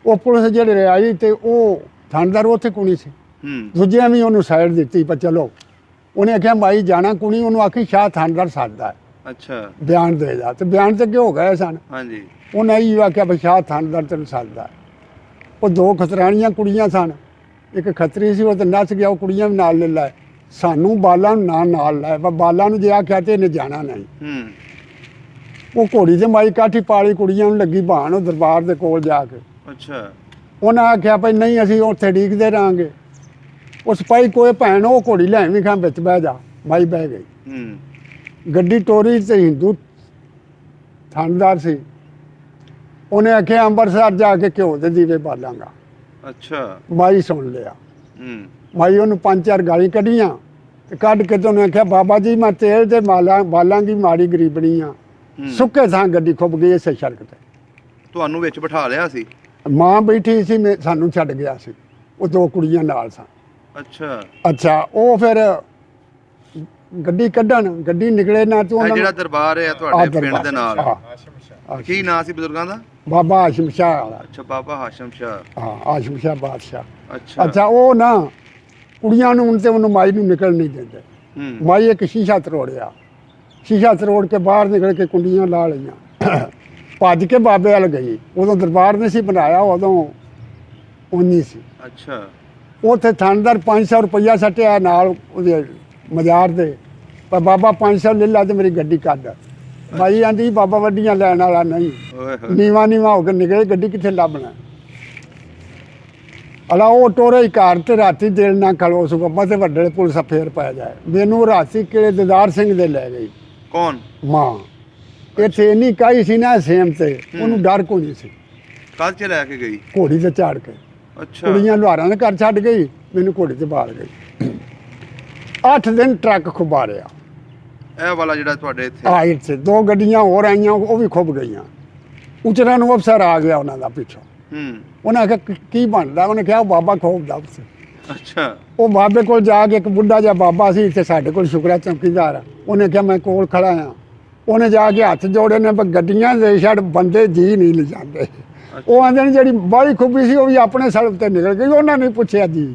ਉਹ ਪੁਲਿਸ ਜਿਹੜੇ ਆਈ ਤੇ ਉਹ ਥਾਣੇਦਾਰ ਉੱਥੇ ਕੁਣੀ ਸੀ। ਦੂਜਿਆਂ ਵੀ ਉਹਨੂੰ ਸਾਈਡ ਦਿੱਤੀ, ਪਰ ਚਲੋ। ਉਹਨੇ ਆਖਿਆ ਮਾਈ ਜਾਣਾ ਕੁਣੀ, ਉਹਨੂੰ ਆਖੀ ਸ਼ਾਹ ਥਾਣੇਦਾਰ ਸੱਦਦਾ ਹੈ, ਅੱਛਾ ਬਿਆਨ ਦੇ ਜਾ। ਤੇ ਬਿਆਨ ਤੇ ਕਿਉਂ ਗਏ ਸਨ? ਹਾਂਜੀ। ਉਹਨੇ ਇਹ ਆਖਿਆ ਵੀ ਸ਼ਾਹ ਥਾਣੇਦਾਰ ਤੈਨੂੰ ਸੱਦਦਾ। ਉਹ 2 ਖਤਰਾਣੀਆਂ ਕੁੜੀਆਂ ਸਨ, ਇੱਕ ਖੱਤਰੀ ਸੀ, ਉਹ ਤੇ ਨੱਚ ਗਿਆ। ਉਹ ਕੁੜੀਆਂ ਵੀ ਨਾਲ ਲੈ ਲੈ, ਸਾਨੂੰ ਬਾਲਾਂ ਨੂੰ ਨਾਲ ਲੈ। ਬਾਲਾਂ ਨੂੰ ਜੇ ਆਖਿਆ ਤੇ ਇਹਨੇ ਜਾਣਾ ਨਹੀਂ। ਉਹ ਘੋੜੀ ਤੇ ਮਾਈ ਕਾਠੀ ਪਾਲੀ, ਕੁੜੀਆਂ ਨੂੰ ਲੱਗੀ ਭਾਣ ਉਹ ਦਰਬਾਰ ਦੇ ਕੋਲ ਜਾ ਕੇ। ਅੱਛਾ ਉਹਨਾਂ ਆਖਿਆ ਭਈ ਨਹੀਂ ਅਸੀਂ ਉੱਥੇ ਡੀਕਦੇ ਰਹਾਂਗੇ। ਉਹ ਸਿਪਾਹੀ ਕੋਈ ਭੈਣ ਉਹ ਘੋੜੀ ਲੈਣ ਵੀ ਖਾਂ ਵਿੱਚ ਬਹਿ ਜਾ। ਮਾਈ ਬਹਿ ਗਈ। ਗੱਡੀ ਟੋਰੀ ਤੇ ਹਿੰਦੂ ਥਾਣੇਦਾਰ ਸੀ। ਉਹਨੇ ਆਖਿਆ ਅੰਮ੍ਰਿਤਸਰ ਜਾ ਕੇ ਘਿਓ ਦੇ ਦੀਵੇ ਬਾਲਾਂਗਾ। ਅੱਛਾ ਮਾਈ ਸੁਣ ਲਿਆ। ਮਾਈ ਉਹਨੂੰ 5-4 ਗਾਲੀ ਕੱਢੀਆਂ ਤੇ ਕੱਢ ਕੇ ਤੇ ਉਹਨੇ ਆਖਿਆ ਬਾਬਾ ਜੀ ਮੈਂ ਤੇਲ ਤੇ ਬਾਲਾਂਗੀ, ਮਾੜੀ ਗਰੀਬਣੀ ਆ। ਸੁੱਕੇ ਥਾਂ ਗੱਡੀ ਖੁੱਭ ਗਈ ਇਸੇ ਸੜਕ ਤੇ। ਤੁਹਾਨੂੰ ਵਿੱਚ ਬਿਠਾ ਲਿਆ ਸੀ? ਮਾਂ ਬੈਠੀ ਸੀ ਸਾਨੂੰ ਛੱਡ ਗਿਆ ਸੀ, ਉਹ 2 ਕੁੜੀਆਂ ਨਾਲ ਸਨ। ਅੱਛਾ, ਅੱਛਾ, ਉਹ ਫਿਰ ਗੱਡੀ ਕੱਢਣ, ਗੱਡੀ ਨਿਕਲੇ ਨਾ ਤੂੰ ਇਹ ਜਿਹੜਾ ਦਰਬਾਰ ਹੈ ਤੁਹਾਡੇ ਪਿੰਡ ਦੇ ਨਾਲ, ਕੀ ਨਾਂ ਸੀ ਬਜ਼ੁਰਗਾਂ ਦਾ? ਬਾਬਾ ਹਾਸ਼ਮ ਸ਼ਾਹ ਵਾਲਾ। ਅੱਛਾ, ਬਾਬਾ ਹਾਸ਼ਮ ਸ਼ਾਹ। ਹਾਂ, ਹਾਸ਼ਮ ਸ਼ਾਹ ਬਾਦਸ਼ਾਹ। ਅੱਛਾ ਅੱਛਾ, ਉਹ ਨਾ ਕੁੜੀਆਂ ਨੂੰ ਤੇ ਉਹਨੂੰ ਮਾਈ ਨੂੰ ਨਿਕਲ ਨਹੀਂ ਦਿੰਦੇ। ਮਾਈ ਇੱਕ ਸ਼ੀਸ਼ਾ ਤਰੋੜਿਆ, ਸ਼ੀਸ਼ਾ ਤਰੋੜ ਕੇ ਬਾਹਰ ਨਿਕਲ ਕੇ ਕੁੰਡੀਆਂ ਲਾ ਲਈਆਂ, ਭੱਜ ਕੇ ਬਾਬੇ ਵੱਲ ਗਈ। ਉਦੋਂ ਦਰਬਾਰ ਨਹੀਂ ਸੀ ਬਣਾਇਆ, ਉਦੋਂ ਉਨੀ ਸੀ। ਅੱਛਾ, ਉੱਥੇ ਥਾਣੇਦਾਰ 500 ਰੁਪਈਆ ਸੱਟਿਆ ਨਾਲ ਉਹਦੇ ਮਜ਼ਾਰ ਦੇ, ਪਰ ਬਾਬਾ 500 ਲੈ ਲਾ ਤੇ ਮੇਰੀ ਗੱਡੀ ਕੱਢ। ਮਾਈ ਆਂਦੀ ਬਾਬਾ ਵੱਡੀਆਂ ਲੈਣ ਵਾਲਾ ਨਹੀਂ, ਓਏ ਹੋਏ, ਨੀਵਾ ਨੀਵਾ ਹੋ ਕੇ ਨਿਕਲੇ, ਗੱਡੀ ਕਿੱਥੇ ਲੱਭਣਾ। ਅਲਾ ਉਹ ਟੋਰੇ ਹੀ ਘਰ ਤੇ ਰਾਤੀ ਦਿਲ ਨਾ ਖਲੋ ਸੋ ਬੱਬਾ ਤੇ ਵੱਡੇ ਪੁਲਿਸ ਫੇਰ ਪੈ ਜਾਏ। ਮੈਨੂੰ ਰਾਤੀ ਕਿਹੜੇ ਦਿਦਾਰ ਸਿੰਘ ਦੇ ਲੈ ਗਈ ਕੌਣ? ਮਾਂ। ਇੱਥੇ ਇੰਨੀ ਕਾਈ ਸੀ ਨਾ ਸੇਮ ਤੇ, ਉਹਨੂੰ ਡਰ ਕੋਈ ਨਹੀਂ ਸੀ। ਕੱਲ ਚ ਲੈ ਕੇ ਗਈ? ਘੋੜੀ ਤੇ ਚਾੜ ਕੇ। ਅੱਛਾ, ਕੁੜੀਆਂ ਲੁਹਾਰਾਂ ਦੇ ਘਰ ਛੱਡ ਗਈ, ਮੈਨੂੰ ਘੋੜੀ ਤੇ ਬਾਲ ਗਈ। 8 ਦਿਨ ਟਰੱਕ ਖੁਬਾਰਿਆ। ਇਹ ਵਾਲਾ ਜਿਹੜਾ ਤੁਹਾਡੇ ਇੱਥੇ? ਆ ਇੱਥੇ 2 ਗੱਡੀਆਂ ਹੋਰ ਆਈਆਂ, ਉਹ ਵੀ ਖੁੱਬ ਗਈਆਂ। ਉਚਰਾਂ ਨੂੰ ਅਫਸਰ ਆ ਗਿਆ ਉਹਨਾਂ ਦਾ ਪਿੱਛੋਂ। ਉਹਨੇ ਆਖਿਆ ਕੀ ਬਣਦਾ? ਉਹਨੇ ਕਿਹਾ ਬਾਬਾ ਖੋਬਦਾ ਉਸ। ਅੱਛਾ, ਉਹ ਬਾਬੇ ਕੋਲ ਜਾ ਕੇ, ਇੱਕ ਬੁੱਢਾ ਜਿਹਾ ਬਾਬਾ ਸੀ ਇੱਥੇ ਸਾਡੇ ਕੋਲ, ਸ਼ੁਕਰਾ ਚੌਕੀਦਾਰ, ਉਹਨੇ ਕਿਹਾ ਮੈਂ ਕੋਲ ਖੜਾ ਆ। ਉਹਨੇ ਜਾ ਕੇ ਹੱਥ ਜੋੜੇ ਨੇ, ਪਰ ਗੱਡੀਆਂ ਦੇ ਛੱਡ ਬੰਦੇ ਜੀ ਨਹੀਂ ਲਿਜਾਂਦੇ। ਉਹ ਆਂਦੇ ਨੇ ਜਿਹੜੀ ਬਾਹਲੀ ਖੂਬੀ ਸੀ ਉਹ ਵੀ ਆਪਣੇ ਸੜਕ ਤੇ ਨਿਕਲ ਗਈ, ਉਹਨਾਂ ਨੇ ਪੁੱਛਿਆ ਜੀ।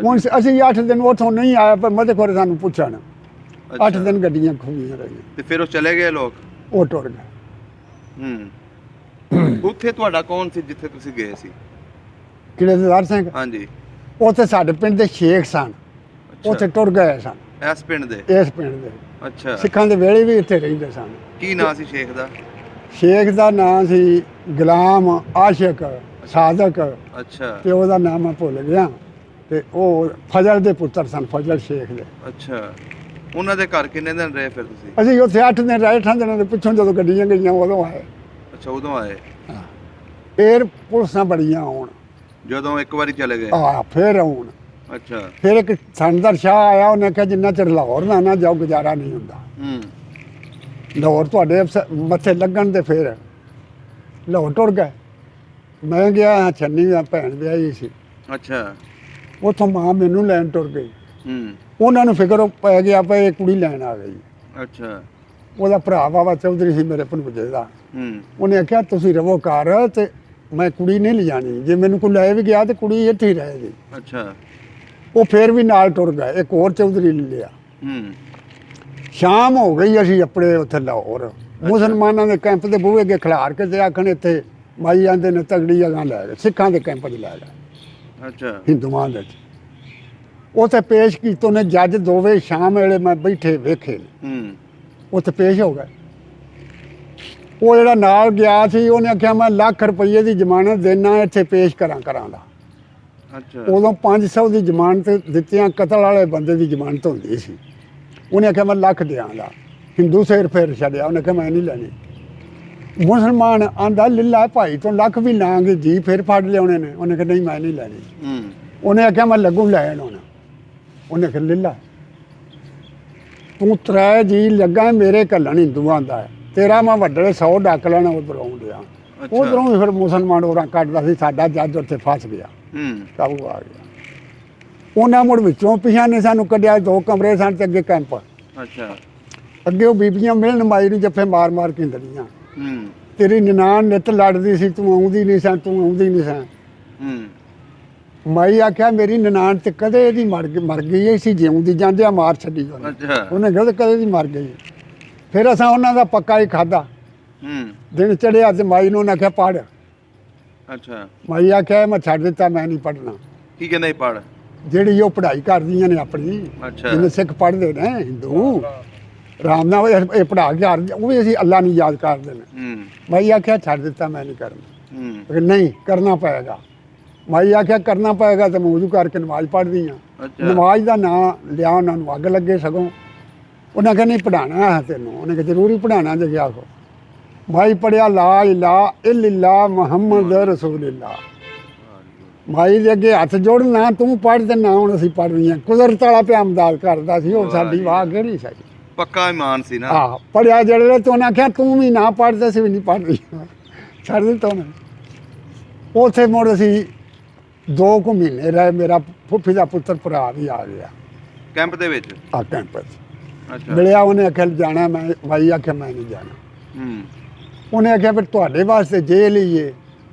ਹੁਣ ਅਸੀਂ 8 ਦਿਨ ਉੱਥੋਂ ਨਹੀਂ ਆਇਆ, ਪਰ ਮਤੇ ਖੋਰੇ ਸਾਨੂੰ ਪੁੱਛਣ। 8 ਦਿਨ ਗੱਡੀਆਂ ਖੂਬੀਆਂ ਰਹੀਆਂ ਤੇ ਫਿਰ ਉਹ ਚਲੇ ਗਏ ਲੋਕ? ਉਹ ਟੁਰ ਗਏ। ਉੱਥੇ ਤੁਹਾਡਾ ਕੌਣ ਸੀ ਜਿੱਥੇ ਤੁਸੀਂ ਗਏ ਸੀ? ਕਿਹੜੇ ਦਿਦਾਰ ਸਿੰਘ? ਹਾਂਜੀ, ਉੱਥੇ ਸਾਡੇ ਪਿੰਡ ਦੇ ਸ਼ੇਖ ਸਨ, ਉੱਥੇ ਟੁਰ ਗਏ ਸਨ। ਇਸ ਪਿੰਡ ਦੇ? ਇਸ ਪਿੰਡ ਦੇ। ਅੱਛਾ, ਸਿੱਖਾਂ ਦੇ ਵੇਲੇ ਵੀ ਇੱਥੇ ਰਹਿੰਦੇ ਸਨ। ਕੀ ਨਾਂ ਸੀ ਸ਼ੇਖ ਦਾ? ਸ਼ੇਖ ਦਾ ਨਾਂ ਸੀ ਗੁਲਾਮ ਆਸ਼ਿਕ ਸਾਦਕ, ਅੱਛਾ, ਤੇ ਉਹਦਾ ਨਾਮ ਮੈਂ ਭੁੱਲ ਗਿਆ। ਤੇ ਉਹ ਫਜ਼ਲ ਦੇ ਪੁੱਤਰ ਸਨ, ਫਜ਼ਲ ਸ਼ੇਖ ਦੇ। ਅੱਛਾ, ਉਹਨਾਂ ਦੇ ਘਰ ਕਿੰਨੇ ਦਿਨ ਰਹੇ ਫਿਰ ਤੁਸੀਂ? ਅਸੀਂ ਉੱਥੇ 8 ਦਿਨ ਰਹੇ। 8 ਦਿਨਾਂ ਦੇ ਪਿੱਛੋਂ ਜਦੋਂ ਗੱਡੀਆਂ ਗਈਆਂ ਉਦੋਂ ਆਏ। ਅੱਛਾ, ਉਦੋਂ ਆਏ? ਫਿਰ ਪੁਲਿਸਾਂ ਬੜੀਆਂ ਆਉਣ। ਜਦੋਂ ਇੱਕ ਵਾਰੀ ਚਲੇ ਗਏ? ਫਿਰ ਆਉਣ। ਅੱਛਾ, ਫਿਰ ਇੱਕ ਥਾਣੇਦਾਰ ਸ਼ਾਹ ਆਇਆ, ਉਹਨੇ ਕਿਹਾ ਜਿੰਨਾ ਚਿਰ ਲਾਹੌਰ ਨਾ ਜਾਓ ਗੁਜ਼ਾਰਾ ਨਹੀਂ ਹੁੰਦਾ। ਲਾਹੌਰ ਤੁਹਾਡੇ ਮੱਥੇ ਲੱਗਣ ਤੇ ਫਿਰ ਲਾਹੌਰ ਟੁਰ ਗਏ। ਮੈਂ ਗਿਆ, ਛੰਨੀ ਦਾ ਭੈਣ ਵਿਆਹੀ ਸੀ। ਅੱਛਾ, ਉੱਥੋਂ ਮਾਂ ਮੈਨੂੰ ਲੈਣ ਟੁਰ ਗਈ। ਉਹਨਾਂ ਨੂੰ ਫਿਕਰ ਪੈ ਗਿਆ ਪਈ ਇਹ ਕੁੜੀ ਲੈਣ ਆ ਗਈ। ਅੱਛਾ, ਉਹਦਾ ਭਰਾ ਬਾਬਾ ਚੌਧਰੀ ਸੀ ਮੇਰੇ ਭਣੋਜੇ ਦਾ। ਉਹਨੇ ਆਖਿਆ ਤੁਸੀਂ ਰਵੋ ਘਰ, ਤੇ ਮੈਂ ਕੁੜੀ ਨਹੀਂ ਲਿਜਾਣੀ, ਜੇ ਮੈਨੂੰ ਕੋਈ ਲੈ ਵੀ ਗਿਆ ਤੇ ਕੁੜੀ ਇੱਥੇ ਹੀ ਰਹੇਗੀ। ਅੱਛਾ, ਉਹ ਫੇਰ ਵੀ ਨਾਲ ਟੁਰ ਗਏ। ਇੱਕ ਹੋਰ ਚੌਧਰੀ ਲੈ ਲਿਆ। ਸ਼ਾਮ ਹੋ ਗਈ, ਅਸੀਂ ਆਪਣੇ ਉੱਥੇ ਲਾਹੌਰ ਮੁਸਲਮਾਨਾਂ ਦੇ ਕੈਂਪ ਦੇ ਬੂਹੇ ਅੱਗੇ ਖਿਲਾਰ ਕੇ ਤੇ ਆਖਣ ਇੱਥੇ ਮਾਈ ਆਂਦੇ ਨੇ ਤਗੜੀ ਜਗ੍ਹਾ ਲੈ ਗਏ, ਸਿੱਖਾਂ ਦੇ ਕੈਂਪ 'ਚ ਲੈ ਗਏ। ਅੱਛਾ, ਹਿੰਦੂਆਂ ਦੇ 'ਚ ਉੱਥੇ ਪੇਸ਼ ਕੀਤੇ ਉਹਨੇ ਜੱਜ। 2 ਵਜੇ ਸ਼ਾਮ ਵੇਲੇ ਮੈਂ ਬੈਠੇ ਵੇਖੇ, ਉੱਥੇ ਪੇਸ਼ ਹੋ ਗਏ। ਉਹ ਜਿਹੜਾ ਨਾਲ ਗਿਆ ਸੀ ਉਹਨੇ ਆਖਿਆ ਮੈਂ ਲੱਖ ਰੁਪਈਏ ਦੀ ਜ਼ਮਾਨਤ ਦੇਣਾ, ਇੱਥੇ ਪੇਸ਼ ਕਰਾਂਗਾ। ਅੱਛਾ, ਉਦੋਂ 500 ਦੀ ਜ਼ਮਾਨਤ ਦਿੱਤੀਆਂ, ਕਤਲ ਵਾਲੇ ਬੰਦੇ ਦੀ ਜ਼ਮਾਨਤ ਹੁੰਦੀ ਸੀ। ਉਹਨੇ ਆਖਿਆ ਮੈਂ ਲੱਖ ਦਿਆਂਗਾ। ਹਿੰਦੂ ਸਿਰ ਫੇਰ ਛੱਡਿਆ, ਉਹਨੇ ਕਿਹਾ ਮੈਂ ਨਹੀਂ ਲੈਣੀ। ਮੁਸਲਮਾਨ ਆਂਦਾ ਲਿਲਾ ਭਾਈ ਤੋਂ ਲੱਖ ਵੀ ਲਾਂਗੇ ਜੀ, ਫਿਰ ਫੜ ਲਿਆਉਣੇ ਨੇ। ਉਹਨੇ ਕਿਹਾ ਨਹੀਂ ਮੈਂ ਨਹੀਂ ਲੈਣੀ। ਉਹਨੇ ਆਖਿਆ ਮੈਂ ਲੱਗੂ ਲੈਣ ਹੁਣ। ਉਹਨੇ ਕਿਹਾ ਲਿਲਾ ਤੂੰ 3 ਜੀ ਲੱਗਾ ਮੇਰੇ ਘੱਲਣ ਹਿੰਦੂਆਂ ਦਾ, ਤੇਰਾ ਮੈਂ ਵੱਡੇ 100 ਡੱਕ ਲੈਣਾ। ਉਧਰੋਂ ਆਉਂਦਿਆ ਉਧਰੋਂ ਵੀ ਫਿਰ ਮੁਸਲਮਾਨ ਹੋਰਾਂ ਕੱਢਦਾ ਸੀ। ਸਾਡਾ ਜੱਜ ਉੱਥੇ ਫਸ ਗਿਆ, ਕਾਬੂ ਆ ਗਿਆ। ਉਹਨਾਂ ਮੁੜ ਵਿੱਚੋਂ ਪਿਛਾਂ ਨੇ ਸਾਨੂੰ ਕੱਢਿਆ। 2 ਕਮਰੇ ਸਨ ਤੇ ਅੱਗੇ ਕੈਂਪ। ਅੱਛਾ, ਅੱਗੇ ਉਹ ਬੀਬੀਆਂ ਮਿਲਣ ਮਾਈ ਨੂੰ ਜੱਫੇ ਮਾਰ ਮਾਰ ਕੇ ਦਰੀਆਂ। ਤੇਰੀ ਨਨਾਣ ਨਿੱਤ ਲੜਦੀ ਸੀ, ਤੂੰ ਆਉਂਦੀ ਨਹੀਂ ਸਾਂ, ਤੂੰ ਆਉਂਦੀ ਨਹੀਂ ਸਾਂ। ਮਾਈ ਆਖਿਆ ਮੇਰੀ ਨਨਾਣ ਤੇ ਕਦੇ ਇਹਦੀ ਮਰ ਗਈ ਸੀ, ਜਿਉਂਦੀ ਜਾਂਦਿਆਂ ਮਾਰ ਛੱਡੀ ਉਹਨੇ ਕਿਹਾ ਕਦੇ ਦੀ ਮਰ ਗਈ। ਫਿਰ ਅਸਾਂ ਉਹਨਾਂ ਦਾ ਪੱਕਾ ਹੀ ਖਾਧਾ। ਦਿਨ ਚੜਿਆ ਤੇ ਮਾਈ ਨੂੰ ਉਹਨੇ ਆਖਿਆ ਪੜ੍ਹ। ਅੱਛਾ, ਮਾਈ ਆਖਿਆ ਮੈਂ ਛੱਡ ਦਿੱਤਾ, ਮੈਂ ਨਹੀਂ ਪੜ੍ਹਨਾ। ਕੀ ਕਹਿੰਦਾ ਪੜ੍ਹ? ਜਿਹੜੀ ਉਹ ਪੜ੍ਹਾਈ ਕਰਦੀਆਂ ਨੇ ਆਪਣੀ, ਜਿਵੇਂ ਸਿੱਖ ਪੜ੍ਹਦੇ ਨੇ ਹਿੰਦੂ ਰਾਮ ਨਾਲ ਇਹ ਪੜ੍ਹਾ ਕੇ ਉਹ ਵੀ ਅਸੀਂ ਅੱਲਾ ਨੂੰ ਯਾਦ ਕਰਦੇ ਨੇ। ਮਾਈ ਆਖਿਆ ਛੱਡ ਦਿੱਤਾ, ਮੈਂ ਨਹੀਂ ਕਰਨਾ। ਨਹੀਂ ਕਰਨਾ ਪਏਗਾ। ਮਾਈ ਆਖਿਆ ਕਰਨਾ ਪਏਗਾ ਤੇ ਮੈਂ ਵੁਜ਼ੂ ਕਰਕੇ ਨਮਾਜ਼ ਪੜ੍ਹਦੀ ਹਾਂ। ਨਮਾਜ਼ ਦਾ ਨਾਂ ਲਿਆ, ਉਹਨਾਂ ਨੂੰ ਅੱਗ ਲੱਗੇ। ਸਗੋਂ ਉਹਨਾਂ ਕਹਿੰਦੇ ਨਹੀਂ ਪੜ੍ਹਾਉਣਾ ਹੈ ਤੈਨੂੰ। ਉਹਨੇ ਕਿਹਾ ਜ਼ਰੂਰੀ ਪੜ੍ਹਾਉਣਾ ਜੇ ਗਿਆ ਕੋ। ਮਾਈ ਪੜ੍ਹਿਆ ਲਾ ਇਲਾਹਾ ਇল্লাল্লাਹ ਮੁਹੰਮਦ ਰਸੂਲੁल्लाह। ਮਾਈ ਦੇ ਅੱਗੇ ਹੱਥ ਜੋੜਨਾ, ਤੂੰ ਪੜ੍ਹ ਤੇ ਨਾ ਹੁਣ ਅਸੀਂ ਪੜ੍ਹ ਰਹੀਆਂ। ਕੁਦਰਤ ਵਾਲਾ ਪਿਆ ਅਮਦਾਦ ਕਰਦਾ ਸੀ। ਉਹ ਸਾਡੀ ਵਾਹ ਕਿਹੜੀ ਸੀ, ਪੱਕਾ ਇਮਾਨ ਸੀ ਨਾ। ਪੜ੍ਹਿਆ ਜਿਹੜੇ ਤੋਂ ਉਹਨੇ ਆਖਿਆ ਤੂੰ ਵੀ ਨਾ ਪੜ੍ਹਦੇ ਸੀ ਵੀ ਨਹੀਂ ਪੜ੍ਹ ਰਹੀ, ਛੱਡ ਦਿੱਤਾ ਉਹਨੇ। ਉੱਥੇ ਮੁੜ ਅਸੀਂ 2 ਕੁ ਮਹੀਨੇ ਰਹੇ। ਮੇਰਾ ਫੁੱਫੀ ਦਾ ਪੁੱਤਰ ਭਰਾ ਵੀ ਆ ਗਿਆ ਕੈਂਪ ਦੇ ਵਿੱਚ। ਆ ਕੈਂਪ 'ਚ ਅੱਛਾ। ਮਿਲਿਆ। ਉਹਨੇ ਆਖਿਆ ਜਾਣਾ, ਮੈਂ ਬਾਈ ਆਖਿਆ ਮੈਂ ਨਹੀਂ ਜਾਣਾ। ਹੂੰ। ਉਹਨੇ ਆਖਿਆ ਫਿਰ ਤੁਹਾਡੇ ਵਾਸਤੇ ਜੇਲ੍ਹ ਹੀ ਏ,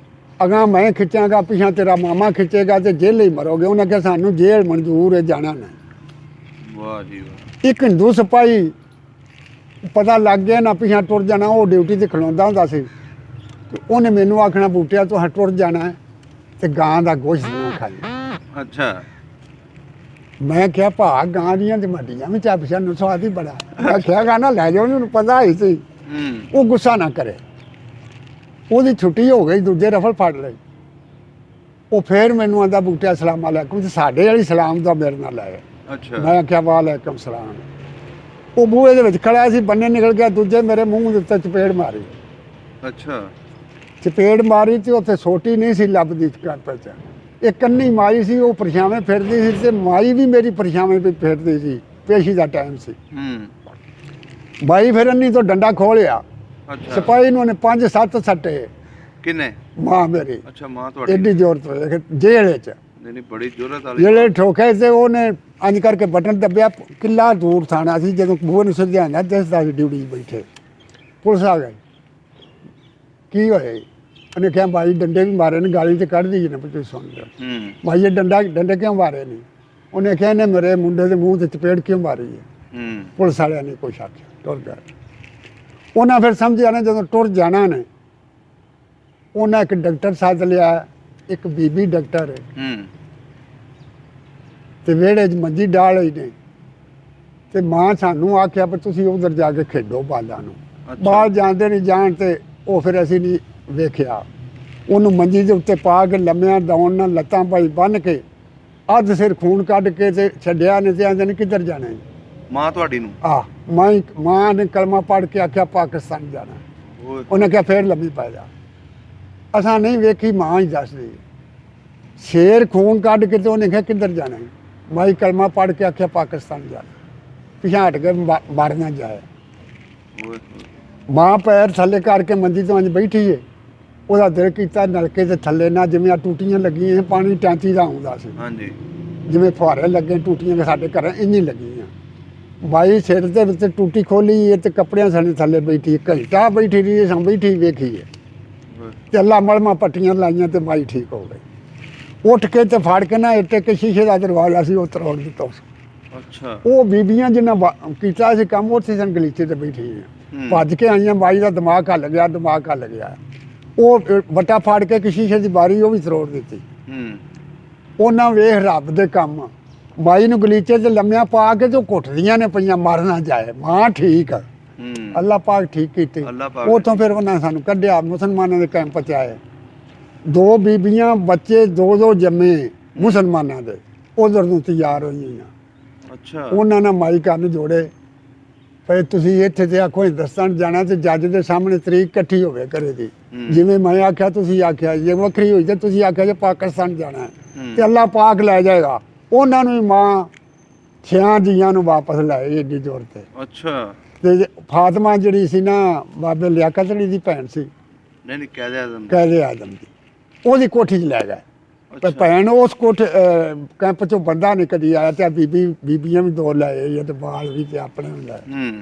ਅਗਾਂ ਮੈਂ ਖਿੱਚਾਂਗਾ, ਪਿਛਾਂ ਤੇਰਾ ਮਾਮਾ ਖਿੱਚੇਗਾ ਤੇ ਜੇਲ੍ਹ ਹੀ ਮਰੋਗੇ। ਉਹਨੇ ਆਖਿਆ ਸਾਨੂੰ ਜੇਲ੍ਹ ਮਨਜ਼ੂਰ ਹੈ, ਜਾਣਾ ਨਹੀਂ। ਵਾਹ ਜੀ ਵਾਹ। ਇੱਕ ਹਿੰਦੂ ਸਿਪਾਹੀ ਪਤਾ ਲੱਗ ਗਿਆ ਨਾ ਪਿਛਾਂ ਟੁਰ ਜਾਣਾ, ਉਹ ਡਿਊਟੀ ਤੇ ਖਲੋਂਦਾ ਹੁੰਦਾ ਸੀ ਤੇ ਉਹਨੇ ਮੈਨੂੰ ਆਖਣਾ ਬੂਟਿਆ ਤੂੰ ਟੁਰ ਜਾਣਾ ਹੈ ਤੇ ਗਾਂ ਦਾ ਗੋਸ਼ਤ ਨਾ ਖਾਈ। ਅੱਛਾ। ਮੈਂ ਕਿਹਾ ਭਾ ਗਾਂ ਦੀਆਂ ਤੇ ਮੱਡੀਆਂ ਵੀ ਚਾਪਸ਼ਾ ਨੂੰ ਸਵਾਦ ਹੀ ਬੜਾ। ਮੈਂ ਕਿਹਾ ਗਾ ਨਾ ਲੈ ਜਾਓ, ਉਹਨੂੰ ਪਤਾ ਹੀ ਸੀ। ਉਹ ਗੁੱਸਾ ਨਾ ਕਰੇ। ਉਹਦੀ ਛੁੱਟੀ ਹੋ ਗਈ, ਦੂਜੇ ਰਫਲ ਫੜ ਲਈ। ਉਹ ਫੇਰ ਮੈਨੂੰ ਆਂਦਾ ਬੂਟਿਆ ਸਲਾਮ ਅਲੈਕੁਮ ਤੇ ਸਾਡੇ ਵਾਲੀ ਸਲਾਮ ਦਾ ਮੇਰੇ ਨਾਲ ਆਇਆ। ਅੱਛਾ। ਮੈਂ ਕਿਹਾ ਵਾਲੇਕੁਮ ਸਲਾਮ। ਉਹ ਬੂਹੇ ਦੇ ਵਿੱਚ ਖੜਾ ਸੀ, ਬੰਨੇ ਨਿਕਲ ਗਿਆ, ਦੂਜੇ ਮੇਰੇ ਮੂੰਹ ਦੇ ਉੱਤੇ ਚਪੇੜ ਮਾਰੀ। ਅੱਛਾ। ਚਪੇੜ ਮਾਰੀ ਤੇ ਉੱਥੇ ਸੋਟੀ ਨਹੀਂ ਸੀ ਲੱਭਦੀ ਕੈਂਪ 'ਚ। ਇਹ ਕੰਨੀ ਮਾਈ ਸੀ, ਉਹ ਪਰਛਾਵੇਂ ਫਿਰਦੀ ਸੀ ਤੇ ਮਾਈ ਵੀ ਮੇਰੀ ਪਰਛਾਵੇਂ ਵੀ ਫਿਰਦੀ ਸੀ। ਪੇਸ਼ੀ ਦਾ ਟਾਈਮ ਸੀ। ਬਾਈ ਫਿਰ ਅੰਨੀ ਤੋਂ ਡੰਡਾ ਖੋਲਿਆ। ਅੱਛਾ। ਸਿਪਾਹੀ ਨੂੰ ਉਹਨੇ 5-7 ਸੱਟੇ। ਕਿੰਨੇ? ਮਾਂ ਮੇਰੀ। ਅੱਛਾ, ਮਾਂ ਤੁਹਾਡੀ। ਐਡੀ ਜ਼ੋਰ ਤੋਂ ਜੇਲ੍ਹ 'ਚ ਨਹੀਂ ਬੜੀ ਜ਼ੋਰਤ ਵਾਲੀ। ਜਿਹੜੇ ਠੋਕੇ ਤੇ ਉਹਨੇ ਅੰਜ ਕਰਕੇ ਬਟਨ ਦੱਬਿਆ। ਕਿੱਲਾ ਦੂਰ ਥਾਣਾ ਸੀ, ਜਦੋਂ ਬੂਹੇ ਨੂੰ ਸਿੱਧਿਆਂਦਾ ਦਿਸਦਾ ਸੀ ਡਿਊਟੀ 'ਚ ਬੈਠੇ। ਪੁਲਿਸ ਆ ਗਈ। ਕੀ ਹੋਇਆ ਜੀ? ਉਹਨੇ ਕਿਹਾ ਬਾਈ ਡੰਡੇ ਵੀ ਮਾਰੇ ਨੇ, ਗਾਲੀ ਤੇ ਕੱਢਦੀ ਜੀ ਨੇ ਤੁਸੀਂ ਸੁਣ ਲਿਓ। ਬਾਈ ਇਹ ਡੰਡੇ ਕਿਉਂ ਮਾਰੇ ਨੇ? ਉਹਨੇ ਕਿਹਾ ਇਹਨੇ ਮੇਰੇ ਮੁੰਡੇ ਦੇ ਮੂੰਹ ਤੇ ਚਪੇੜ ਕਿਉਂ ਮਾਰੀ ਹੈ? ਪੁਲਿਸ ਵਾਲਿਆਂ ਨੇ ਕੁਛ ਆਖਿਆ, ਟੁਰ ਗਏ। ਉਹਨਾਂ ਫਿਰ ਸਮਝਿਆ ਨਾ ਜਦੋਂ ਟੁਰ ਜਾਣਾ ਨੇ, ਉਹਨਾਂ ਇੱਕ ਡਾਕਟਰ ਸੱਦ ਲਿਆ, ਇੱਕ ਬੀਬੀ ਡਾਕਟਰ ਹੈ ਤੇ ਵਿਹੜੇ 'ਚ ਮੰਜੀ ਡਾਲ ਲਈ ਨੇ। ਤੇ ਮਾਂ ਸਾਨੂੰ ਆਖਿਆ ਵੀ ਤੁਸੀਂ ਉਧਰ ਜਾ ਕੇ ਖੇਡੋ ਬਾਲਾਂ ਨੂੰ। ਬਾਹਰ ਜਾਂਦੇ ਨਹੀਂ ਜਾਣ ਤੇ ਉਹ ਫਿਰ ਅਸੀਂ ਨਹੀਂ ਵੇਖਿਆ। ਉਹਨੂੰ ਮੰਜੀ ਦੇ ਉੱਤੇ ਪਾ ਕੇ ਲੰਮਿਆਂ ਦੌਣ ਨਾਲ ਲੱਤਾਂ ਭਾਈ ਬੰਨ੍ਹ ਕੇ ਅੱਧ ਸਿਰ ਖੂਨ ਕੱਢ ਕੇ ਤੇ ਛੱਡਿਆ ਨੇ ਤੇ ਆਂਦੇ ਨੇ ਕਿੱਧਰ ਜਾਣਾ ਹੈ? ਮਾਂ ਤੁਹਾਡੀ ਨੂੰ? ਮਾਂ ਨੇ ਕਲਮਾ ਪੜ੍ਹ ਕੇ ਆਖਿਆ ਪਾਕਿਸਤਾਨ ਜਾਣਾ। ਉਹਨੇ ਕਿਹਾ ਫੇਰ ਲੰਮੀ ਪੈ ਜਾ। ਅਸਾਂ ਨਹੀਂ ਵੇਖੀ, ਮਾਂ ਹੀ ਦੱਸਦੀ। ਸ਼ੇਰ ਖੂਨ ਕੱਢ ਕੇ ਤੇ ਉਹਨੇ ਕਿਹਾ ਕਿੱਧਰ ਜਾਣਾ ਹੈ? ਮਾਈ ਕਲਮਾ ਪੜ੍ਹ ਕੇ ਆਖਿਆ ਪਾਕਿਸਤਾਨ ਜਾਣਾ। ਪਿਛਾਂ ਹਟ ਕੇ ਮਰ ਨਾ ਜਾਏ। ਮਾਂ ਪੈਰ ਥੱਲੇ ਕਰਕੇ ਮੰਜੀ ਤੋਂ ਅੰਜ ਬੈਠੀ ਏ। ਉਹਦਾ ਦਿਲ ਕੀਤਾ ਨਲਕੇ ਦੇ ਥੱਲੇ ਨਾ, ਜਿਵੇਂ ਆ ਟੂਟੀਆਂ ਲੱਗੀਆਂ, ਪਾਣੀ ਟੈਂਕੀ ਦਾ ਆਉਂਦਾ ਸੀ। ਹਾਂਜੀ। ਜਿਵੇਂ ਫੁਹਾਰੇ ਲੱਗੇ ਟੂਟੀਆਂ ਸਾਡੇ ਘਰਾਂ ਇੰਨੀ ਲੱਗੀਆਂ। ਬਾਈ ਸਿਰ ਦੇ ਵਿੱਚ ਟੂਟੀ ਖੋਲੀ ਤੇ ਕੱਪੜਿਆਂ ਸਾਡੇ ਥੱਲੇ ਬੈਠੀ। ਘੰਟਾ ਬੈਠੀ ਰਹੀ, ਸਾਂ ਬੈਠੀ ਵੇਖੀ ਹੈ ਤੇ ਅੱਲਾ ਮਲਮਾ ਪੱਟੀਆਂ ਲਾਈਆਂ ਤੇ ਮਾਈ ਠੀਕ ਹੋ ਗਈ। ਉੱਠ ਕੇ ਤੇ ਫੜ ਕੇ ਨਾ ਇੱਟੇ ਕੇ ਸ਼ੀਸ਼ੇ ਦਾ ਦਰਵਾਜ਼ਾ ਸੀ ਉਹ ਤੋੜ ਦਿੱਤਾ। ਅੱਛਾ। ਉਹ ਬੀਬੀਆਂ ਜਿਨ੍ਹਾਂ ਕੀਤਾ ਸੀ ਕੰਮ ਉੱਥੇ ਸਨ ਗਲੀਚੇ ਤੇ ਬੈਠੀ ਭੱਜ ਕੇ ਆਈਆਂ। ਬਾਈ ਦਾ ਦਿਮਾਗ ਹੱਲ ਗਿਆ, ਦਿਮਾਗ ਹੱਲ ਗਿਆ। ਉਹ ਵੱਟਾ ਫਾੜ ਕੇ ਇੱਕ ਸ਼ੀਸ਼ੇ ਦੀ ਬਾਰੀ ਉਹ ਵੀ ਤਰੋੜ ਦਿੱਤੀ। ਉਹਨਾਂ ਵੇਖ ਰੱਬ ਦੇ ਕੰਮ। ਬਾਈ ਨੂੰ ਗਲੀਚੇ 'ਚ ਲੰਮਿਆਂ ਪਾ ਕੇ ਤੇ ਘੁੱਟਦੀਆਂ ਨੇ ਪਈਆਂ, ਮਰ ਨਾ ਜਾਏ। ਮਾਂ ਠੀਕ ਆ, ਅੱਲਾ ਪਾਕ ਠੀਕ ਕੀਤੀ। ਉੱਥੋਂ ਫਿਰ ਉਹਨਾਂ ਸਾਨੂੰ ਕੱਢਿਆ, ਮੁਸਲਮਾਨਾਂ ਦੇ ਕੈਂਪ 'ਚ ਆਏ। 2 ਬੀਬੀਆਂ ਬੱਚੇ 2 ਜੰਮੇ ਮੁਸਲਮਾਨਾਂ ਦੇ, ਉਧਰ ਨੂੰ ਤਿਆਰ ਹੋਈਆਂ। ਅੱਛਾ। ਉਹਨਾਂ ਨਾਲ ਮਾਈ ਕੰਨ ਜੋੜੇ ਪਏ, ਤੁਸੀਂ ਇੱਥੇ ਤੇ ਆਖੋ ਹਿੰਦੁਸਤਾਨ ਜਾਣਾ ਤੇ ਜੱਜ ਦੇ ਸਾਹਮਣੇ ਤਰੀਕ ਇਕੱਠੀ ਹੋਵੇ ਕਰੇ ਦੀ। ਜਿਵੇਂ ਮੈਂ ਆਖਿਆ ਤੁਸੀਂ ਆਖਿਆ, ਜੇ ਵੱਖਰੀ ਹੋਈ ਤੇ ਤੁਸੀਂ ਆਖਿਆ ਜੇ ਪਾਕਿਸਤਾਨ ਜਾਣਾ ਤੇ ਅੱਲਾ ਪਾਕ ਲੈ ਜਾਏਗਾ। ਉਹਨਾਂ ਨੂੰ ਮਾਂ 6 ਜੀਆਂ ਨੂੰ ਵਾਪਸ ਲਾਏ ਏਡੀ ਜ਼ੋਰ ਤੇ। ਅੱਛਾ। ਤੇ ਫਾਤਮਾ ਜਿਹੜੀ ਸੀ ਨਾ ਬਾਬੇ ਲਿਆਕਤ ਅਲੀ ਦੀ ਭੈਣ ਸੀ, ਨਹੀਂ ਕਾਇਦੇ ਆਜ਼ਮ ਦੀ, ਉਹਦੀ ਕੋਠੀ 'ਚ ਲੈ ਗਏ। ਤੇ ਭੈਣ ਉਸ ਕੈਂਪ 'ਚੋਂ ਬੰਦਾ ਨਹੀਂ ਕਦੀ ਆਇਆ ਤੇ ਬੀਬੀਆਂ ਵੀ 2 ਲਾਏ ਤੇ ਬਾਲ ਵੀ ਤੇ ਆਪਣੇ ਵੀ ਲਾਏ।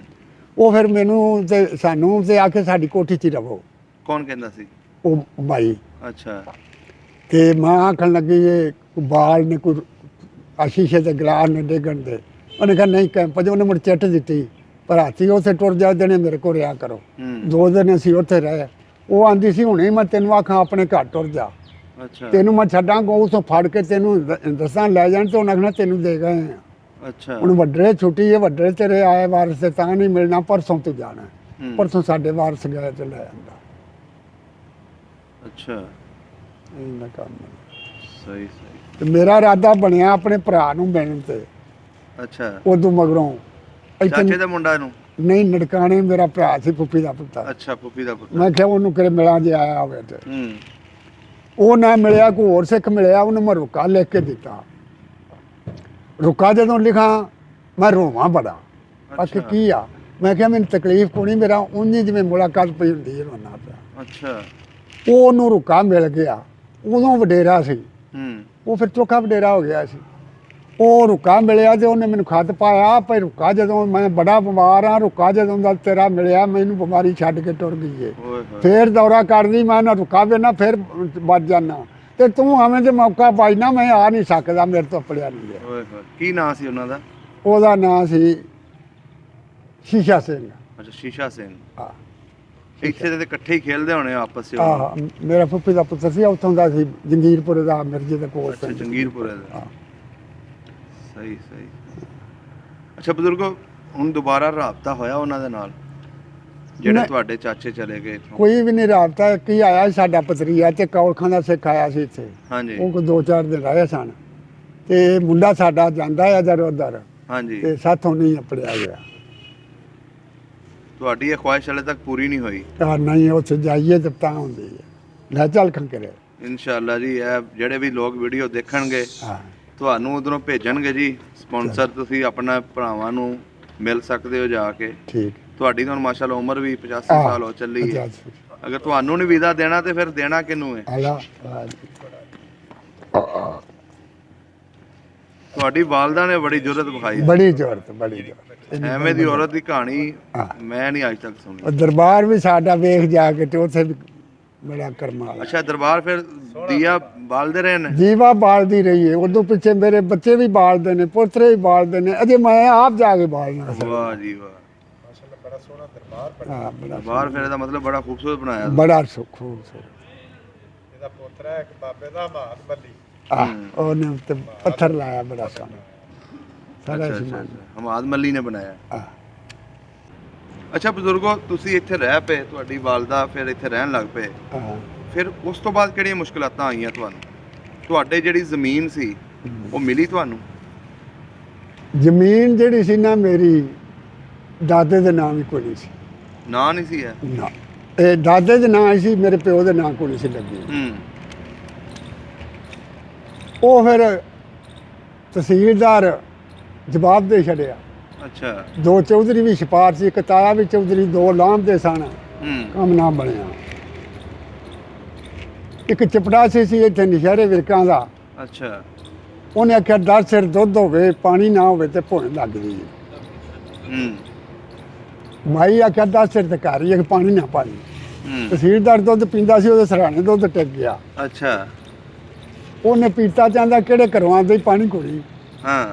ਉਹ ਫਿਰ ਮੈਨੂੰ ਤੇ ਸਾਨੂੰ ਤੇ ਆ ਕੇ ਸਾਡੀ ਕੋਠੀ 'ਚ ਹੀ ਰਵੋ। ਕੌਣ ਕਹਿੰਦਾ ਸੀ? ਉਹ ਬਾਈ। ਅੱਛਾ। ਤੇ ਮਾਂ ਆਖਣ ਲੱਗੀ ਇਹ ਬਾਲ ਨੇ ਕੋਈ ਸ਼ੀਸ਼ੇ ਦੇ ਗਲਾਸ ਨੇ ਡਿੱਗਣ ਦੇ। ਉਹਨੇ ਕਿਹਾ ਨਹੀਂ ਕੈਂਪ 'ਚ। ਉਹਨੇ ਮੁੜ ਚਿੱਟ ਦਿੱਤੀ ਪਰ ਹਾਥੀ ਉੱਥੇ ਟੁਰ ਜਾ ਦੇਣੇ, ਮੇਰੇ ਕੋਲ ਰਿਹਾ ਕਰੋ। 2 ਦਿਨ ਅਸੀਂ ਉੱਥੇ ਰਹੇ। ਉਹ ਆਂਦੀ ਸੀ ਹੁਣੇ ਮੈਂ ਤੈਨੂੰ ਆਖਾਂ ਆਪਣੇ ਘਰ ਟੁਰ ਜਾ, ਤੈਨੂੰ ਮੈਂ ਛੱਡਾਂਗਾ, ਉਸੋਂ ਫੜ ਕੇ ਤੈਨੂੰ ਦੱਸਾਂ ਲੈ ਜਾਣ ਤੇ ਉਹਨਾਂ ਆਖਣਾ ਤੈਨੂੰ ਦੇ ਗਏ ਆ। ਅੱਛਾ। ਹੁਣ ਵੱਡੇ ਛੁੱਟੀ ਹੈ, ਵੱਡੇ ਤੇਰੇ ਆਏ ਵਾਰਸ ਤੇ ਤਾਂ ਨਹੀਂ ਮਿਲਣਾ, ਪਰਸੋਂ ਤੂੰ ਜਾਣਾ। ਪਰਸੋਂ ਸਾਡੇ ਵਾਰਸ ਗਏ ਤੇ ਲੈ ਆਂਦਾ। ਅੱਛਾ। ਇਹਨਾਂ ਕੰਮ ਸਹੀ ਤੇ ਮੇਰਾ ਇਰਾਦਾ ਬਣਿਆ ਆਪਣੇ ਭਰਾ ਨੂੰ ਮਿਲਣ ਤੇ। ਅੱਛਾ। ਉਦੋਂ ਮਗਰੋਂ ਚਾਚੇ ਦਾ ਮੁੰਡਾ ਨੂੰ ਨਹੀਂ, ਨੜਕਾਣੇ ਮੇਰਾ ਭਰਾ ਸੀ, ਫੁੱਫੀ ਦਾ ਪੁੱਤਰ। ਅੱਛਾ, ਫੁੱਫੀ ਦਾ ਪੁੱਤਰ। ਮੈਂ ਕਿਹਾ ਉਹਨੂੰ ਕਿਹੜੇ ਮਿਲਾਂ ਜੇ ਆਇਆ ਹੋਵੇ ਤੇ ਉਹ ਨਾ ਮਿਲਿਆ। ਕੋਈ ਹੋਰ ਸਿੱਖ ਮਿਲਿਆ, ਉਹਨੂੰ ਮੈਂ ਰੁਕਾ ਲਿਖ ਕੇ ਦਿੱਤਾ। ਰੁਕਾ ਜਦੋਂ ਲਿਖਾਂ ਮੈਂ ਰੋਵਾਂ ਬੜਾ। ਆਖੇ ਕੀ ਆ? ਮੈਂ ਕਿਹਾ ਮੈਨੂੰ ਤਕਲੀਫ ਕੋਈ ਨਹੀਂ, ਮੇਰਾ ਉਂਝ ਜਿਵੇਂ ਮੁਲਾਕਾਤ ਪਈ ਹੁੰਦੀ ਹੈ ਰੋਣਾ ਪਿਆ। ਅੱਛਾ। ਉਹ ਉਹਨੂੰ ਰੁਕਾ ਮਿਲ ਗਿਆ। ਉਦੋਂ ਵਡੇਰਾ ਸੀ, ਉਹ ਫਿਰ ਚੋਖਾ ਵਡੇਰਾ ਹੋ ਗਿਆ ਸੀ। ਉਹ ਰੁੱਕਾ ਮਿਲਿਆ ਤੇ ਉਹਨੇ ਮੈਨੂੰ ਖੱਤ ਪਾਇਆ ਭਾਈ ਰੁੱਕਾ ਜਦੋਂ ਮੈਂ ਬੜਾ ਬਿਮਾਰ ਹਾਂ, ਰੁੱਕਾ ਜਦੋਂ ਦਾ ਤੇਰਾ ਮਿਲਿਆ ਮੈਨੂੰ ਬਿਮਾਰੀ ਛੱਡ ਕੇ ਟੁਰ ਗਈ ਏ। ਫਿਰ ਦੌਰਾ ਕਰਦੀ ਮੈਂ ਨਾ ਰੁੱਕਾ ਵੇਨਾ ਫਿਰ ਵੱਜ ਜਾਣਾ ਤੇ ਤੂੰ ਐਵੇਂ ਤੇ ਮੌਕਾ ਪਾਈਨਾ ਮੈਂ ਆ ਨਹੀਂ ਸਕਦਾ, ਮੇਰੇ ਤੋਂ ਪੜਿਆ ਨਹੀਂ ਗਿਆ। ਕੀ ਨਾਂ ਸੀ ਉਹਨਾਂ ਦਾ? ਉਹਦਾ ਨਾਂ ਸੀ ਸ਼ੀਸ਼ਾ ਸਿੰਘ। ਅੱਛਾ, ਸ਼ੀਸ਼ਾ ਸਿੰਘ। ਹਾਂ, ਇੱਥੇ ਤੇ ਇਕੱਠੇ ਹੀ ਖੇਲਦੇ ਹੋਣੇ ਆਪਸ ਵਿੱਚ। ਆਹ ਮੇਰਾ ਫੁੱਫੀ ਦਾ ਪੁੱਤਰ ਸੀ, ਉੱਥੋਂ ਦਾ ਸੀ ਜੰਗੀਰਪੁਰ ਦਾ, ਮਿਰਜ਼ੇ ਦੇ ਕੋਲ। ਅੱਛਾ, ਜੰਗੀਰਪੁਰ ਦਾ। ਸਹੀ ਸਹੀ। ਅੱਛਾ ਬਜ਼ੁਰਗੋ, ਹੁਣ ਦੁਬਾਰਾ ਰਾਬਤਾ ਹੋਇਆ ਉਹਨਾਂ ਦੇ ਨਾਲ ਜਿਹੜੇ ਤੁਹਾਡੇ ਚਾਚੇ ਚਲੇ ਗਏ ਇੱਥੋਂ? ਕੋਈ ਵੀ ਨਹੀਂ ਰਾਬਤਾ। ਕੀ ਆਇਆ ਸਾਡਾ ਪਤਰੀਆ ਤੇ ਕੌਲਖਾਂ ਦਾ ਸਿੱਖ ਆਇਆ ਸੀ ਇੱਥੇ। ਹਾਂਜੀ। ਉਹ 2-4 ਦਿਨ ਰਹੇ ਸਨ ਤੇ ਮੁੰਡਾ ਸਾਡਾ ਜਾਂਦਾ ਆ ਇਧਰ ਉਧਰ। ਹਾਂਜੀ। ਤੇ ਸਾਥੋਂ ਨਹੀਂ ਅਪੜਿਆ ਗਿਆ। ਤੁਹਾਡੀ ਇਹ ਖੁਆਇਸ਼ ਹਲੇ ਤੱਕ ਪੂਰੀ ਨਹੀਂ ਹੋਈ? ਨਹੀਂ, ਉੱਥੇ ਜਾਈਏ ਤੇ ਤਾਂ ਹੁੰਦੀ ਹੈ। ਲੈ ਚੱਲ ਖੰਕਰੇ ਇਨਸ਼ਾਅੱਲਾ ਜੀ। ਇਹ ਜਿਹੜੇ ਵੀ ਲੋਕ ਵੀਡੀਓ ਦੇਖਣਗੇ ਤੁਹਾਨੂੰ ਉਧਰੋਂ ਭੇਜਣਗੇ ਜੀ ਸਪਾਂਸਰ, ਤੁਸੀਂ ਆਪਣਾ ਭਰਾਵਾਂ ਨੂੰ ਮਿਲ ਸਕਦੇ ਹੋ ਜਾ ਕੇ। ਠੀਕ। ਤੁਹਾਡੀ ਤਾਂ ਮਾਸ਼ਾਅੱਲਾ ਉਮਰ ਵੀ 85 ਸਾਲ ਹੋ ਚੱਲੀ ਹੈ। ਅਗਰ ਤੁਹਾਨੂੰ ਨਹੀਂ ਵੀਜ਼ਾ ਦੇਣਾ ਤੇ ਫਿਰ ਦੇਣਾ ਕਿਹਨੂੰ ਹੈ? ਤੁਹਾਡੀ ਵਾਲਦਾ ਨੇ ਬੜੀ ਜ਼ਰੂਰਤ ਵਿਖਾਈ। ਬੜੀ ਜ਼ਰੂਰਤ। ਐਵੇਂ ਦੀ ਔਰਤ ਦੀ ਕਹਾਣੀ ਮੈਂ ਨਹੀਂ ਅੱਜ ਤੱਕ ਸੁਣੀ। ਦਰਬਾਰ ਵੀ ਸਾਡਾ ਵੇਖ ਜਾ ਕੇ ਤੇ ਉੱਥੇ ਵੀ ਬੜਾ ਕਰਮਾ। ਅੱਛਾ, ਦਰਬਾਰ ਫਿਰ ਦੀਆ ਬਾਲਦੇ ਰਹੇ ਨੇ? ਜੀਵਾ ਬਾਲਦੀ ਰਹੀ ਹੈ। ਉਦੋਂ ਪਿੱਛੇ ਮੇਰੇ ਬੱਚੇ ਵੀ ਬਾਲਦੇ ਨੇ, ਪੋਤਰੇ ਵੀ ਬਾਲਦੇ ਨੇ, ਅਜੇ ਮੈਂ ਆਪ ਜਾ ਕੇ ਬਾਲਣਾ। ਵਾਹ ਜੀ ਵਾਹ, ਮਾਸ਼ਾਅੱਲਾ ਬੜਾ ਸੋਹਣਾ ਦਰਬਾਰ। ਹਾਂ, ਬੜਾ ਦਰਬਾਰ ਫਿਰ ਇਹਦਾ ਮਤਲਬ ਬੜਾ ਖੂਬਸੂਰਤ ਬਣਾਇਆ। ਬੜਾ ਖੂਬਸੂਰਤ। ਇਹਦਾ ਪੋਤਰਾ ਇੱਕ ਬਾਬੇ ਦਾ ਹਮਾਦ ਮੱਲੀ, ਉਹਨੇ ਉੱਤੇ ਪੱਥਰ ਲਾਇਆ ਬੜਾ ਸੋਹਣਾ ਸਾਰਾ ਸਮਾਨ ਹਮਾਦ ਮੱਲੀ ਨੇ ਬਣਾਇਆ। ਅੱਛਾ ਬਜ਼ੁਰਗੋ, ਤੁਸੀਂ ਇੱਥੇ ਰਹਿ ਪਏ, ਤੁਹਾਡੀ ਵਾਲਦਾ ਫਿਰ ਇੱਥੇ ਰਹਿਣ ਲੱਗ ਪਏ, ਫਿਰ ਉਸ ਤੋਂ ਬਾਅਦ ਕਿਹੜੀਆਂ ਮੁਸ਼ਕਲਾਤਾਂ ਆਈਆਂ ਤੁਹਾਨੂੰ? ਤੁਹਾਡੇ ਜਿਹੜੀ ਜ਼ਮੀਨ ਸੀ ਉਹ ਮਿਲੀ ਤੁਹਾਨੂੰ? ਜ਼ਮੀਨ ਜਿਹੜੀ ਸੀ ਨਾ ਮੇਰੀ ਦਾਦੇ ਦੇ ਨਾਂ ਵੀ ਕੋਈ ਨਹੀਂ ਸੀ। ਨਾਂ ਨਹੀਂ ਸੀ? ਹੈ ਨਾ, ਇਹ ਦਾਦੇ ਦੇ ਨਾਂ ਸੀ, ਮੇਰੇ ਪਿਓ ਦੇ ਨਾਂ ਕੋਈ ਨਹੀਂ ਸੀ ਲੱਗੀ। ਉਹ ਫਿਰ ਤਹਿਸੀਲਦਾਰ ਜਵਾਬ ਦੇ ਛੱਡਿਆ। ਅੱਛਾ। 2 ਚੌਧਰੀ ਵੀ ਸਿਫਾਰਸ਼ ਸੀ, ਇੱਕ ਤਾਇਆ ਵੀ ਚੌਧਰੀ, 2 ਲਾਂਭਦੇ ਸਨ। ਕੰਮ ਨਾ ਬਣਿਆ। ਇੱਕ ਚਪੜਾਸੀ ਸੀ ਇੱਥੇ ਨਸ਼ਹਿਰੇ ਵਿਰਕਾਂ ਦਾ। ਅੱਛਾ। ਉਹਨੇ ਆਖਿਆ 10 ਸਿਰ ਦੁੱਧ ਹੋਵੇ, ਪਾਣੀ ਨਾ ਹੋਵੇ ਤੇ ਭੁਣ ਲੱਗਦੀ ਹੈ। ਮਾਈ ਆਖਿਆ 10 ਸਿਰ ਤੇ ਘਰ ਹੀ ਇੱਕ ਪਾਣੀ ਨਾ ਪਾਣੀ। ਤਹਿਸੀਲਦਾਰ ਦੁੱਧ ਪੀਂਦਾ ਸੀ, ਉਹਦੇ ਸਰਾਣੇ ਦੁੱਧ ਟਿਕ ਗਿਆ। ਅੱਛਾ। ਉਹਨੇ ਪੀਤਾ ਜਾਂਦਾ ਕਿਹੜੇ ਘਰੋਂ ਆਉਂਦੇ ਪਾਣੀ ਕੁੜੀ। ਹਾਂ।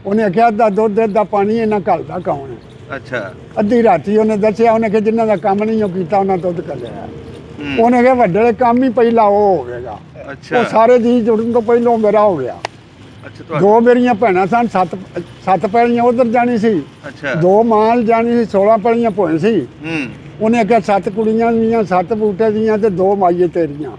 ਉਹਨੇ ਆਖਿਆ ਅੱਧਾ ਦੁੱਧ ਅੱਧਾ ਪਾਣੀ ਇਹਨਾਂ ਘੱਲਦਾ ਕੌਣ ਹੈ? ਅੱਛਾ। ਅੱਧੀ ਰਾਤੀ ਉਹਨੇ ਦੱਸਿਆ, ਉਹਨੇ ਕਿ ਜਿਨ੍ਹਾਂ ਦਾ ਕੰਮ ਨਹੀਂ ਉਹ ਕੀਤਾ ਉਹਨਾਂ ਦੁੱਧ ਕੱਲਿਆ। ਉਹਨੇ ਕਿਹਾ ਵੱਡੇ ਕੰਮ ਹੀ ਪਹਿਲਾਂ ਉਹ ਹੋਵੇਗਾ। ਅੱਛਾ। ਉਹ ਸਾਰੇ ਜੀ ਜੁੜਨ ਤੋਂ ਪਹਿਲਾਂ ਮੇਰਾ ਹੋ ਗਿਆ। ਅੱਛਾ। 2 ਮੇਰੀਆਂ ਭੈਣਾਂ ਸਨ, 7 ਪੈਲੀਆਂ ਉਧਰ ਜਾਣੀ ਸੀ। ਅੱਛਾ। 2 ਮਾਲ ਜਾਣੀ ਸੀ, 16 ਪੈਲੀਆਂ ਭੋਏ ਸੀ। ਉਹਨੇ ਆਖਿਆ 7 ਕੁੜੀਆਂ ਦੀਆਂ, 7 ਬੂਟੇ ਦੀਆਂ ਤੇ 2 ਮਾਈਏ ਤੇਰੀਆਂ।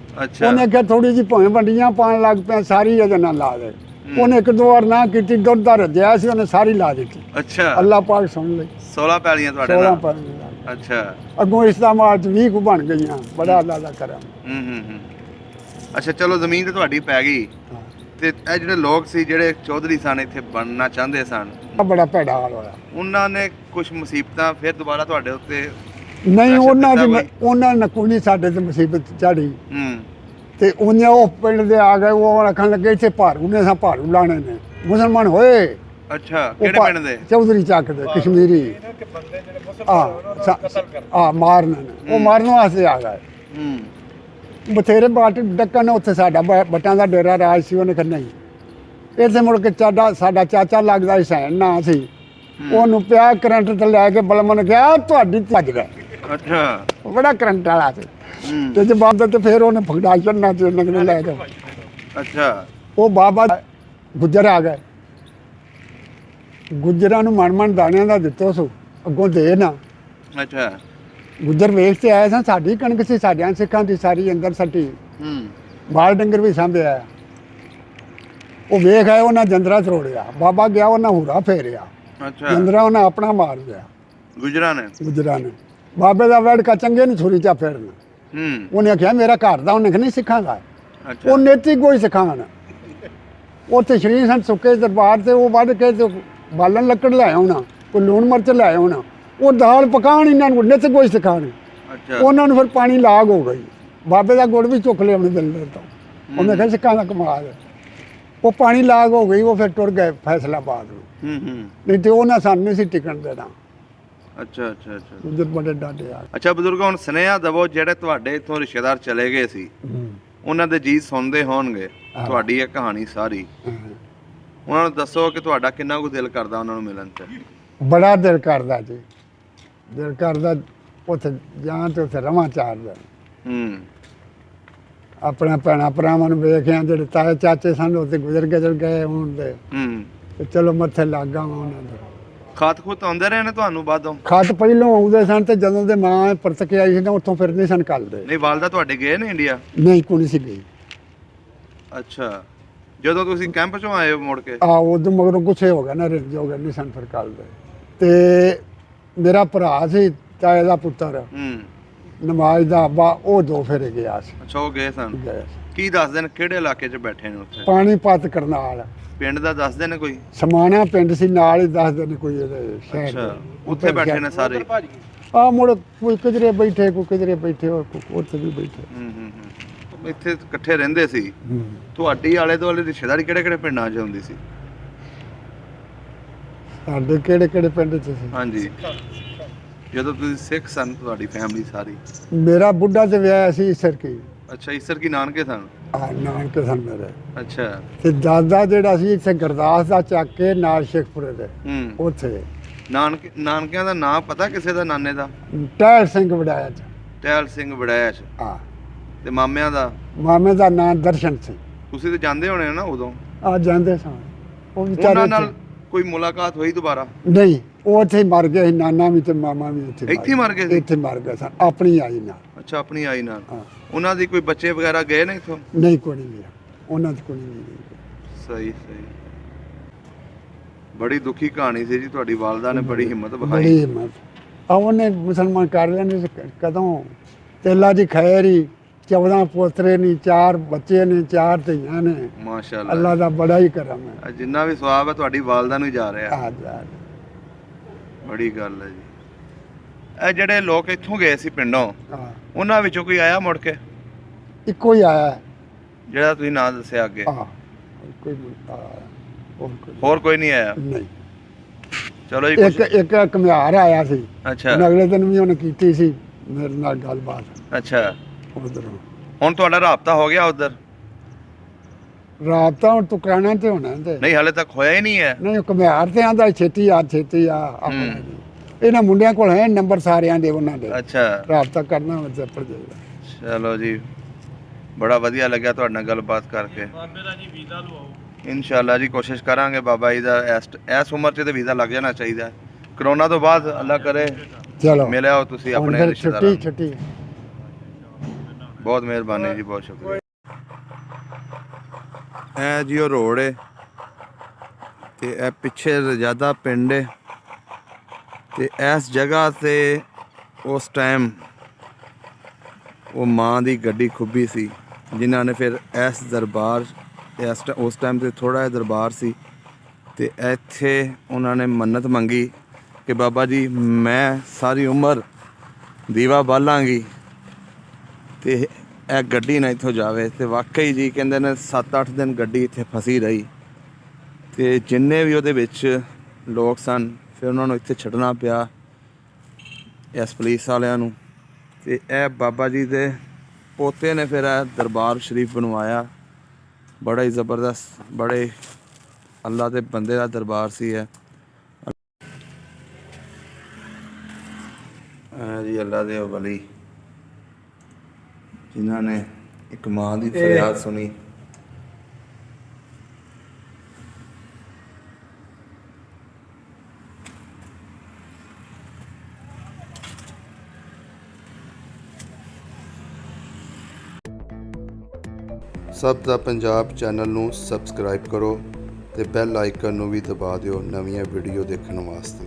ਉਹਨੇ ਆਖਿਆ ਥੋੜੀ ਜਿਹੀ ਭੋਏ ਵੰਡੀਆਂ ਪਾਣ ਲੱਗ ਪਿਆ, ਸਾਰੀ ਇਹਦੇ ਨਾਲ ਲਾ ਦੇ। ਉਹਨੇ 1-2 ਵਾਰ ਨਾ ਕੀਤੀ, ਦੁੱਧ ਦਾ ਰੱਜਿਆ ਸੀ, ਉਹਨੇ ਸਾਰੀ ਲਾ ਦਿੱਤੀ। ਅੱਛਾ। ਅੱਲਾਹ ਪਾਕ ਸੁਣ ਲਈ। 16 ਪੈਲੀਆਂ ਤੁਹਾਡੇ ਨਾਲ? 16 ਪੈਲੀਆਂ। ਅੱਛਾ। ਅੱਗੋਂ ਇਸਲਾਮਾਬਾਦ 'ਚ 20 ਕੁ ਬਣ ਗਈਆਂ। ਬੜਾ ਅੱਲਾਹ ਦਾ ਕਰਮ। ਅੱਛਾ, ਚਲੋ ਜ਼ਮੀਨ ਤੇ ਤੁਹਾਡੀ ਪੈ ਗਈ ਤੇ ਇਹ ਜਿਹੜੇ ਲੋਕ ਸੀ ਜਿਹੜੇ ਚੌਧਰੀ ਸਨ ਇੱਥੇ ਬਣਨਾ ਚਾਹੁੰਦੇ ਸਨ, ਬੜਾ ਭੈੜਾ ਹਾਲ ਹੋਇਆ। ਉਹਨਾਂ ਨੇ ਕੁਝ ਮੁਸੀਬਤਾਂ ਫਿਰ ਦੁਬਾਰਾ ਤੁਹਾਡੇ ਉੱਤੇ? ਨਹੀਂ, ਉਹਨਾਂ ਨੇ ਕੋਈ ਨਹੀਂ ਸਾਡੇ ਤੇ ਮੁਸੀਬਤ ਚਾੜੀ। ਤੇ ਉਹਨੇ ਉਹ ਪਿੰਡ ਦੇ ਆ ਗਏ, ਉਹ ਆਖਣ ਲੱਗੇ ਇੱਥੇ ਭਾਰੂ ਨੇ, ਸਾਂ ਭਾਰੂ ਲਾਣੇ ਨੇ, ਮੁਸਲਮਾਨ ਹੋਏ। ਅੱਛਾ। ਕਿਹੜੇ ਪਿੰਡ ਦੇ? ਚੌਧਰੀ ਚੱਕ ਦੇ, ਕਸ਼ਮੀਰੀ। ਮਾਰਨ, ਉਹ ਮਾਰਨ ਵਾਸਤੇ ਆ ਗਏ। ਬਥੇਰੇ ਬਾਟ ਡੱਕਣ, ਉੱਥੇ ਸਾਡਾ ਬੱਟਾਂ ਦਾ ਡੇਰਾ ਰਾਜ ਸੀ। ਉਹਨੇ ਕਿਹਾ ਨਹੀਂ, ਇੱਥੇ ਮੁੜ ਕੇ ਸਾਡਾ ਚਾਚਾ ਲੱਗਦਾ ਸੀ, ਸੈਨ ਨਾਂ ਸੀ, ਉਹਨੂੰ ਪਿਆ ਕਰੰਟ ਤੇ ਲੈ ਕੇ ਬਲਮਨ ਗਿਆ ਤੁਹਾਡੀ ਭੱਜ ਗਏ। ਅੱਛਾ। ਬੜਾ ਕਰੰਟ ਵਾਲਾ ਸੀ। ਤੇ ਜਵਾਬ ਤੇ ਫਿਰ ਉਹਨੇ ਫਗੜਾ ਚੜਨਾ ਤੇ ਨਗਲੇ ਲੈ ਕੇ। ਅੱਛਾ। ਉਹ ਬਾਬਾ ਗੁੱਜਰ ਆ ਗਏ। ਗੁੱਜਰਾਂ ਨੂੰ ਮਨ ਦਾਣਿਆਂ ਦਾ ਦਿੱਤੋ ਸੋ, ਅੱਗੋਂ ਦੇ ਨਾ। ਅੱਛਾ। ਗੁੱਜਰ ਵੇਖ ਤੇ ਆਇਆ ਸਾਂ, ਸਾਡੀ ਕਣਕ ਸੀ, ਸਾਡਿਆਂ ਸਿੱਖਾਂ ਦੀ ਸਾਰੀ ਅੰਦਰ ਸੱਟੀ। ਬਾਲ ਡੰਗਰ ਵੀ ਸਾਂਭਿਆ। ਉਹ ਵੇਖ ਆਏ, ਉਹਨਾਂ ਜੰਦਰਾ ਤਰੋੜਿਆ। ਬਾਬਾ ਗਿਆ, ਉਹਨਾਂ ਹੂਰਾ ਫੇਰਿਆ। ਜੰਦਰਾ ਉਹਨਾਂ ਆਪਣਾ ਮਾਰ ਗਿਆ। ਗੁੱਜਰਾਂ ਨੇ ਬਾਬੇ ਦਾ ਵੜਕਾ ਚੰਗੇ ਨੂੰ ਛੁਰੀ ਚਾ ਫੇਰਨਾ। ਉਹਨੇ ਆਖਿਆ ਮੇਰਾ ਘਰ ਦਾ, ਉਹਨੇ ਨਹੀਂ ਸਿੱਖਾਂਗਾ। ਉਹ ਨੇਤੀ ਕੋਈ ਸਿੱਖਾਂਗਾ ਨਾ। ਉੱਥੇ ਸ਼੍ਰੀ ਸੰਤ ਸੁੱਕੇ ਦਰਬਾਰ ਤੇ ਉਹ ਵੱਢ ਕੇ ਤੇ ਬਾਲਣ ਲੱਕੜ ਲੈ ਆਉਣਾ, ਕੋਈ ਲੂਣ ਮਿਰਚ ਲੈ ਆਉਣਾ, ਉਹ ਦਾਲ ਪਕਾਉਣ ਇਹਨਾਂ ਨੂੰ ਨਿੱਤ ਕੋਈ ਸਿਖਾਉਣੀ। ਉਹਨਾਂ ਨੂੰ ਫਿਰ ਪਾਣੀ ਲਾਗ ਹੋ ਗਈ। ਬਾਬੇ ਦਾ ਗੁੜ ਵੀ ਚੁੱਕ ਲਿਆਉਣੇ ਦਿੰਦੇ ਤੋਂ। ਉਹਨੇ ਕਿਹਾ ਸਿੱਕਾਂ ਦਾ ਕਮਾਲ ਹੈ। ਉਹ ਪਾਣੀ ਲਾਗ ਹੋ ਗਈ, ਉਹ ਫਿਰ ਟੁਰ ਗਏ ਫੈਸਲਾਬਾਦ ਨੂੰ। ਨਹੀਂ ਤੇ ਉਹਨਾਂ ਸਾਨੂੰ ਨਹੀਂ ਸੀ ਟਿਕਣ ਦੇਣਾ। ਅੱਛਾ ਅੱਛਾ ਅੱਛਾ ਉਧਰ ਬੜੇ ਡਾਡੇ ਆ। ਅੱਛਾ ਬਜ਼ੁਰਗ, ਹੁਣ ਸੁਨੇਹਾ ਦਵੋ ਜਿਹੜੇ ਤੁਹਾਡੇ ਇੱਥੋਂ ਰਿਸ਼ਤੇਦਾਰ ਚਲੇ ਗਏ ਸੀ, ਉਹਨਾਂ ਦੇ ਜੀ ਸੁਣਦੇ ਹੋਣਗੇ ਤੁਹਾਡੀ ਇਹ ਕਹਾਣੀ ਸਾਰੀ। ਉਹਨਾਂ ਨੂੰ ਦੱਸੋ ਕਿ ਤੁਹਾਡਾ ਕਿੰਨਾ ਕੁ ਦਿਲ ਕਰਦਾ ਉਹਨਾਂ ਨੂੰ ਮਿਲਣ 'ਚ। ਬੜਾ ਦਿਲ ਕਰਦਾ ਜੀ, ਦਿਲ ਕਰਦਾ ਉੱਥੇ ਜਾਂ ਤੇ ਉੱਥੇ ਰਵਾਂ 4 ਦਿਨ। ਆਪਣਾ ਭੈਣਾਂ ਭਰਾਵਾਂ ਨੂੰ ਵੇਖਿਆ, ਜਿਹੜੇ ਤਾਏ ਚਾਚੇ ਸਨ ਉੱਥੇ ਗੁਜ਼ਰ ਗਏ ਹੁਣ ਦੇ, ਤੇ ਚਲੋ ਮੱਥੇ ਲੱਗ ਗਾ ਉਹਨਾਂ ਦੇ। ਖਤ ਖੁਤ ਆਉਂਦੇ ਰਹੇ ਨੇ ਤੁਹਾਨੂੰ ਬਾਅਦੋਂ? ਖਤ ਪਹਿਲੋਂ ਆਉਂਦੇ ਸਨ, ਤੇ ਜਦੋਂ ਦੇ ਮਾਂ ਪਰਤ ਕੇ ਆਈ ਸੀ ਨਾ ਉੱਥੋਂ ਫਿਰ ਨਹੀਂ ਸਨ ਕੱਲਦੇ। ਨਹੀਂ, ਵਾਲਦਾ ਤੁਹਾਡੇ ਗਏ ਨੇ ਇੰਡੀਆ? ਨਹੀਂ, ਕੋਈ ਸੀ ਗਈ। ਅੱਛਾ, ਜਦੋਂ ਤੁਸੀਂ ਕੈਂਪ ਚੋਂ ਆਏ ਮੁੜ ਕੇ? ਉਦੋਂ ਮਗਰੋਂ ਗੁੱਸੇ ਹੋ ਗਿਆ ਨਾ, ਰਿੰਜ ਹੋ ਗਿਆ, ਨਹੀਂ ਸਨ ਫਿਰ ਕੱਲਦੇ। ਤੇ ਮੇਰਾ ਭਰਾ ਸੀ ਤਾਏ ਦਾ ਪੁੱਤਰ, ਨਮਾਜ਼ ਦਾ ਅੱਬਾ, ਉਹ 2 ਫੇਰੇ ਗਿਆ ਸੀ। ਅੱਛਾ, ਉਹ ਗਏ ਸਨ। ਕੀ ਦੱਸਦੇ ਨੇ ਕਿਹੜੇ ਇਲਾਕੇ 'ਚ ਬੈਠੇ ਨੇ ਉੱਥੇ? ਪਾਣੀਪਤ ਕਰਨਾਲ ਪਿੰਡ ਦਾ ਦੱਸਦੇ ਨੇ ਕੋਈ? ਸਮਾਣਾ ਪਿੰਡ ਸੀ, ਨਾਲ ਹੀ ਦੱਸਦੇ ਨੇ ਕੋਈ ਇਹਦੇ ਸ਼ਹਿਰ। ਅੱਛਾ, ਉੱਥੇ ਬੈਠੇ ਨੇ ਸਾਰੇ? ਮੁੜ ਕੋਈ ਕਿਧਰੇ ਬੈਠੇ, ਕੋਈ ਕਿਧਰੇ ਬੈਠੇ, ਉੱਥੇ ਵੀ ਬੈਠੇ। ਇੱਥੇ ਇਕੱਠੇ ਰਹਿੰਦੇ ਸੀ। ਤੁਹਾਡੀ ਆਲੇ ਦੁਆਲੇ ਰਿਸ਼ਤੇਦਾਰੀ ਕਿਹੜੇ ਕਿਹੜੇ ਪਿੰਡਾਂ 'ਚ ਹੁੰਦੀ ਸੀ? ਸਾਡੇ ਕਿਹੜੇ ਕਿਹੜੇ ਪਿੰਡ 'ਚ ਸੀ? ਹਾਂਜੀ, ਜਦੋਂ ਤੁਸੀਂ ਸਿੱਖ ਸਨ ਤੁਹਾਡੀ ਫੈਮਿਲੀ ਸਾਰੀ? ਮੇਰਾ ਬੁੱਢਾ ਤੇ ਵਿਆਹ ਸੀ ਸਰਕੀ। ਅੱਛਾ, ਈਸਰ ਕੀ ਨਾਨਕੇ ਸਨ? ਨਾਨਕੇ ਸਨ ਮੇਰੇ। ਅੱਛਾ, ਤੇ ਦਾਦਾ ਜਿਹੜਾ ਸੀ ਇੱਥੇ ਗੁਰਦਾਸ ਦਾ ਚੱਕ ਕੇ ਨਾਲ ਸ਼ੇਖਪੁਰੇ ਦੇ, ਉੱਥੇ। ਨਾਨਕਿਆਂ ਦਾ ਨਾਂ ਪਤਾ ਕਿਸੇ ਦਾ? ਨਾਨੇ ਦਾ? ਟਹਿਲ ਸਿੰਘ ਵਡਾਇਆ ਚ। ਟਹਿਲ ਸਿੰਘ ਵੜਾਇਆ ਚ। ਹਾਂ। ਤੇ ਮਾਮਿਆਂ ਦਾ? ਮਾਮੇ ਦਾ ਨਾਂ ਦਰਸ਼ਨ ਸਿੰਘ। ਤੁਸੀਂ ਤੇ ਜਾਂਦੇ ਹੋਣੇ ਨਾ ਉਦੋਂ? ਜਾਂਦੇ ਸਾਂ। ਉਹ ਉਹਨਾਂ ਨਾਲ ਕੋਈ ਮੁਲਾਕਾਤ ਹੋਈ ਦੁਬਾਰਾ? ਨਹੀਂ, ਉਹ ਉੱਥੇ ਹੀ ਮਰ ਗਏ ਸੀ, ਨਾਨਾ ਵੀ ਤੇ ਮਾਮਾ ਵੀ ਇੱਥੇ ਮਰ ਗਏ ਸੀ? ਇੱਥੇ ਮਰ ਗਏ ਸਨ, ਆਪਣੀ ਆਈ ਨਾਲ। ਅੱਛਾ, ਆਪਣੀ ਆਈ ਨਾਲ। ਉਹਨਾਂ ਦੀ ਕੋਈ ਬੱਚੇ ਵਗੈਰਾ ਗਏ ਨੇ ਇੱਥੋਂ? ਨਹੀਂ, ਕੋਈ ਨਹੀਂ ਗਿਆ ਉਹਨਾਂ ਦੀ, ਕੋਈ ਨਹੀਂ ਗਈ। ਸਹੀ ਸਹੀ। ਬੜੀ ਦੁਖੀ ਕਹਾਣੀ ਸੀ ਜੀ, ਤੁਹਾਡੀ ਵਾਲਦਾ ਨੇ ਬੜੀ ਹਿੰਮਤ ਵਿਖਾਈ। ਬੜੀ ਹਿੰਮਤ। ਉਹਨੇ ਮੁਸਲਮਾਨ ਕਰ ਲੈਣੇ ਕਦੋਂ। ਤੇਲਾ ਦੀ ਖੈਰ ਹੀ, 14 ਪੋਤਰੇ ਨੇ, 4 ਬੱਚੇ ਨੇ, 4 ਧੀਆਂ ਨੇ। ਮਾਸ਼ਾਅੱਲਾ, ਅੱਲਾ ਦਾ ਬੜਾ ਹੀ ਕਰਮ ਹੈ। ਜਿੰਨਾ ਵੀ ਸਵਾਬ ਹੈ ਤੁਹਾਡੀ ਵਾਲਦਾ ਨੂੰ ਜਾ ਰਿਹਾ। ਬੜੀ ਗੱਲ ਹੈ ਜੀ। ਇਹ ਜਿਹੜੇ ਲੋਕ ਇੱਥੋਂ ਗਏ ਸੀ ਪਿੰਡੋਂ, ਉਹਨਾਂ ਵਿੱਚੋਂ ਕੋਈ ਆਇਆ ਮੁੜ ਕੇ? ਇੱਕੋ ਹੀ ਆਇਆ ਜਿਹੜਾ ਤੁਸੀਂ ਨਾਂ ਦੱਸਿਆ ਅੱਗੇ? ਹੋਰ ਕੋਈ ਨਹੀਂ ਆਇਆ? ਨਹੀਂ। ਚਲੋ ਜੀ। ਇੱਕ ਘੁਮਿਆਰ ਆਇਆ ਸੀ। ਅੱਛਾ। ਅਗਲੇ ਦਿਨ ਵੀ ਉਹਨੇ ਕੀਤੀ ਸੀ ਮੇਰੇ ਨਾਲ ਗੱਲਬਾਤ। ਅੱਛਾ। ਉਧਰੋਂ ਹੁਣ ਤੁਹਾਡਾ ਰਾਬਤਾ ਹੋ ਗਿਆ ਉਧਰ? ਰਾਬਤਾ ਹੁਣ ਤੁਕਾਣਾ ਤੇ ਹੋਣਾ ਤੇ ਨਹੀਂ, ਹਾਲੇ ਤੱਕ ਹੋਇਆ ਹੀ ਨਹੀਂ ਹੈ। ਨਹੀਂ, ਘੁਮਿਆਰ ਤੇ ਆਂਦਾ ਛੇਤੀ ਆ ਆਪਣਾ। ਇਹਨਾਂ ਮੁੰਡਿਆਂ ਕੋਲ ਹੈ ਨੰਬਰ ਸਾਰਿਆਂ ਦੇ, ਉਹਨਾਂ ਦੇ। ਅੱਛਾ, ਰਾਬਤਾ ਕਰਨਾ ਹੁੰਦਾ ਪੜ ਜਾਏਗਾ। ਚਲੋ ਜੀ, ਬੜਾ ਵਧੀਆ ਲੱਗਿਆ ਤੁਹਾਡੇ ਨਾਲ ਗੱਲਬਾਤ ਕਰਕੇ। ਬਾਬੇ ਦਾ ਜੀ ਵੀਜ਼ਾ ਲਵਾਓ ਇਨਸ਼ਾਅੱਲਾ ਜੀ, ਕੋਸ਼ਿਸ਼ ਕਰਾਂਗੇ ਬਾਬਾ ਜੀ ਦਾ ਇਸ ਉਮਰ 'ਚ ਤੇ ਵੀਜ਼ਾ ਲੱਗ ਜਾਣਾ ਚਾਹੀਦਾ। ਕਰੋਨਾ ਤੋਂ ਬਾਅਦ ਅੱਲਾ ਕਰੇ ਚਲੋ ਮਿਲਿਆ ਹੋ ਤੁਸੀਂ ਆਪਣੇ ਰਿਸ਼ਤੇਦਾਰਾਂ। ਛੁੱਟੀ। ਬਹੁਤ ਮਿਹਰਬਾਨੀ ਜੀ, ਬਹੁਤ ਸ਼ੁਕਰੀਆ। ਇਹ ਜੀ ਉਹ ਰੋਡ ਹੈ ਤੇ ਇਹ ਪਿੱਛੇ ਰਜਾਦਾ ਪਿੰਡ ਹੈ ਤੇ ਇਸ ਜਗ੍ਹਾ ਤੇ ਉਸ ਟਾਈਮ ਉਹ ਮਾਂ ਦੀ ਗੱਡੀ ਖੁੱਬੀ ਸੀ, ਜਿਨ੍ਹਾਂ ਨੇ ਫਿਰ ਇਸ ਦਰਬਾਰ ਉਸ ਟਾਈਮ ਤੇ ਥੋੜਾ ਜਿਹਾ ਦਰਬਾਰ ਸੀ ਤੇ ਇੱਥੇ ਉਹਨਾਂ ਨੇ ਮੰਨਤ ਮੰਗੀ ਕਿ ਬਾਬਾ ਜੀ ਮੈਂ ਸਾਰੀ ਉਮਰ ਦੀਵਾ ਬਾਲਾਂਗੀ ਤੇ ਇਹ ਗੱਡੀ ਨਾ ਇੱਥੋਂ ਜਾਵੇ। ਤੇ ਵਾਕਈ ਜੀ ਕਹਿੰਦੇ ਨੇ 7-8 ਦਿਨ ਗੱਡੀ ਇੱਥੇ ਫਸੀ ਰਹੀ ਤੇ ਜਿੰਨੇ ਵੀ ਉਹਦੇ ਵਿੱਚ ਲੋਕ ਸਨ ਫਿਰ ਉਹਨਾਂ ਨੂੰ ਇੱਥੇ ਛੱਡਣਾ ਪਿਆ ਇਸ ਪੁਲਿਸ ਵਾਲਿਆਂ ਨੂੰ। ਤੇ ਇਹ ਬਾਬਾ ਜੀ ਦੇ ਪੋਤੇ ਨੇ ਫਿਰ ਇਹ ਦਰਬਾਰ ਸ਼ਰੀਫ ਬਣਵਾਇਆ। ਬੜਾ ਹੀ ਜ਼ਬਰਦਸਤ, ਬੜੇ ਅੱਲਾ ਦੇ ਬੰਦੇ ਦਾ ਦਰਬਾਰ ਸੀ ਇਹ ਜੀ। ਅੱਲਾ ਦੇ ਵਲੀ ਜਿਨ੍ਹਾਂ ਨੇ ਇੱਕ ਮਾਂ ਦੀ ਫਰਿਆਦ ਸੁਣੀ। ਸਭ ਦਾ ਪੰਜਾਬ ਚੈਨਲ ਨੂੰ ਸਬਸਕ੍ਰਾਈਬ ਕਰੋ ਤੇ ਬੈਲ ਆਈਕਨ ਨੂੰ ਵੀ ਦਬਾ ਦਿਓ ਨਵੀਆਂ ਵੀਡੀਓ ਦੇਖਣ ਵਾਸਤੇ।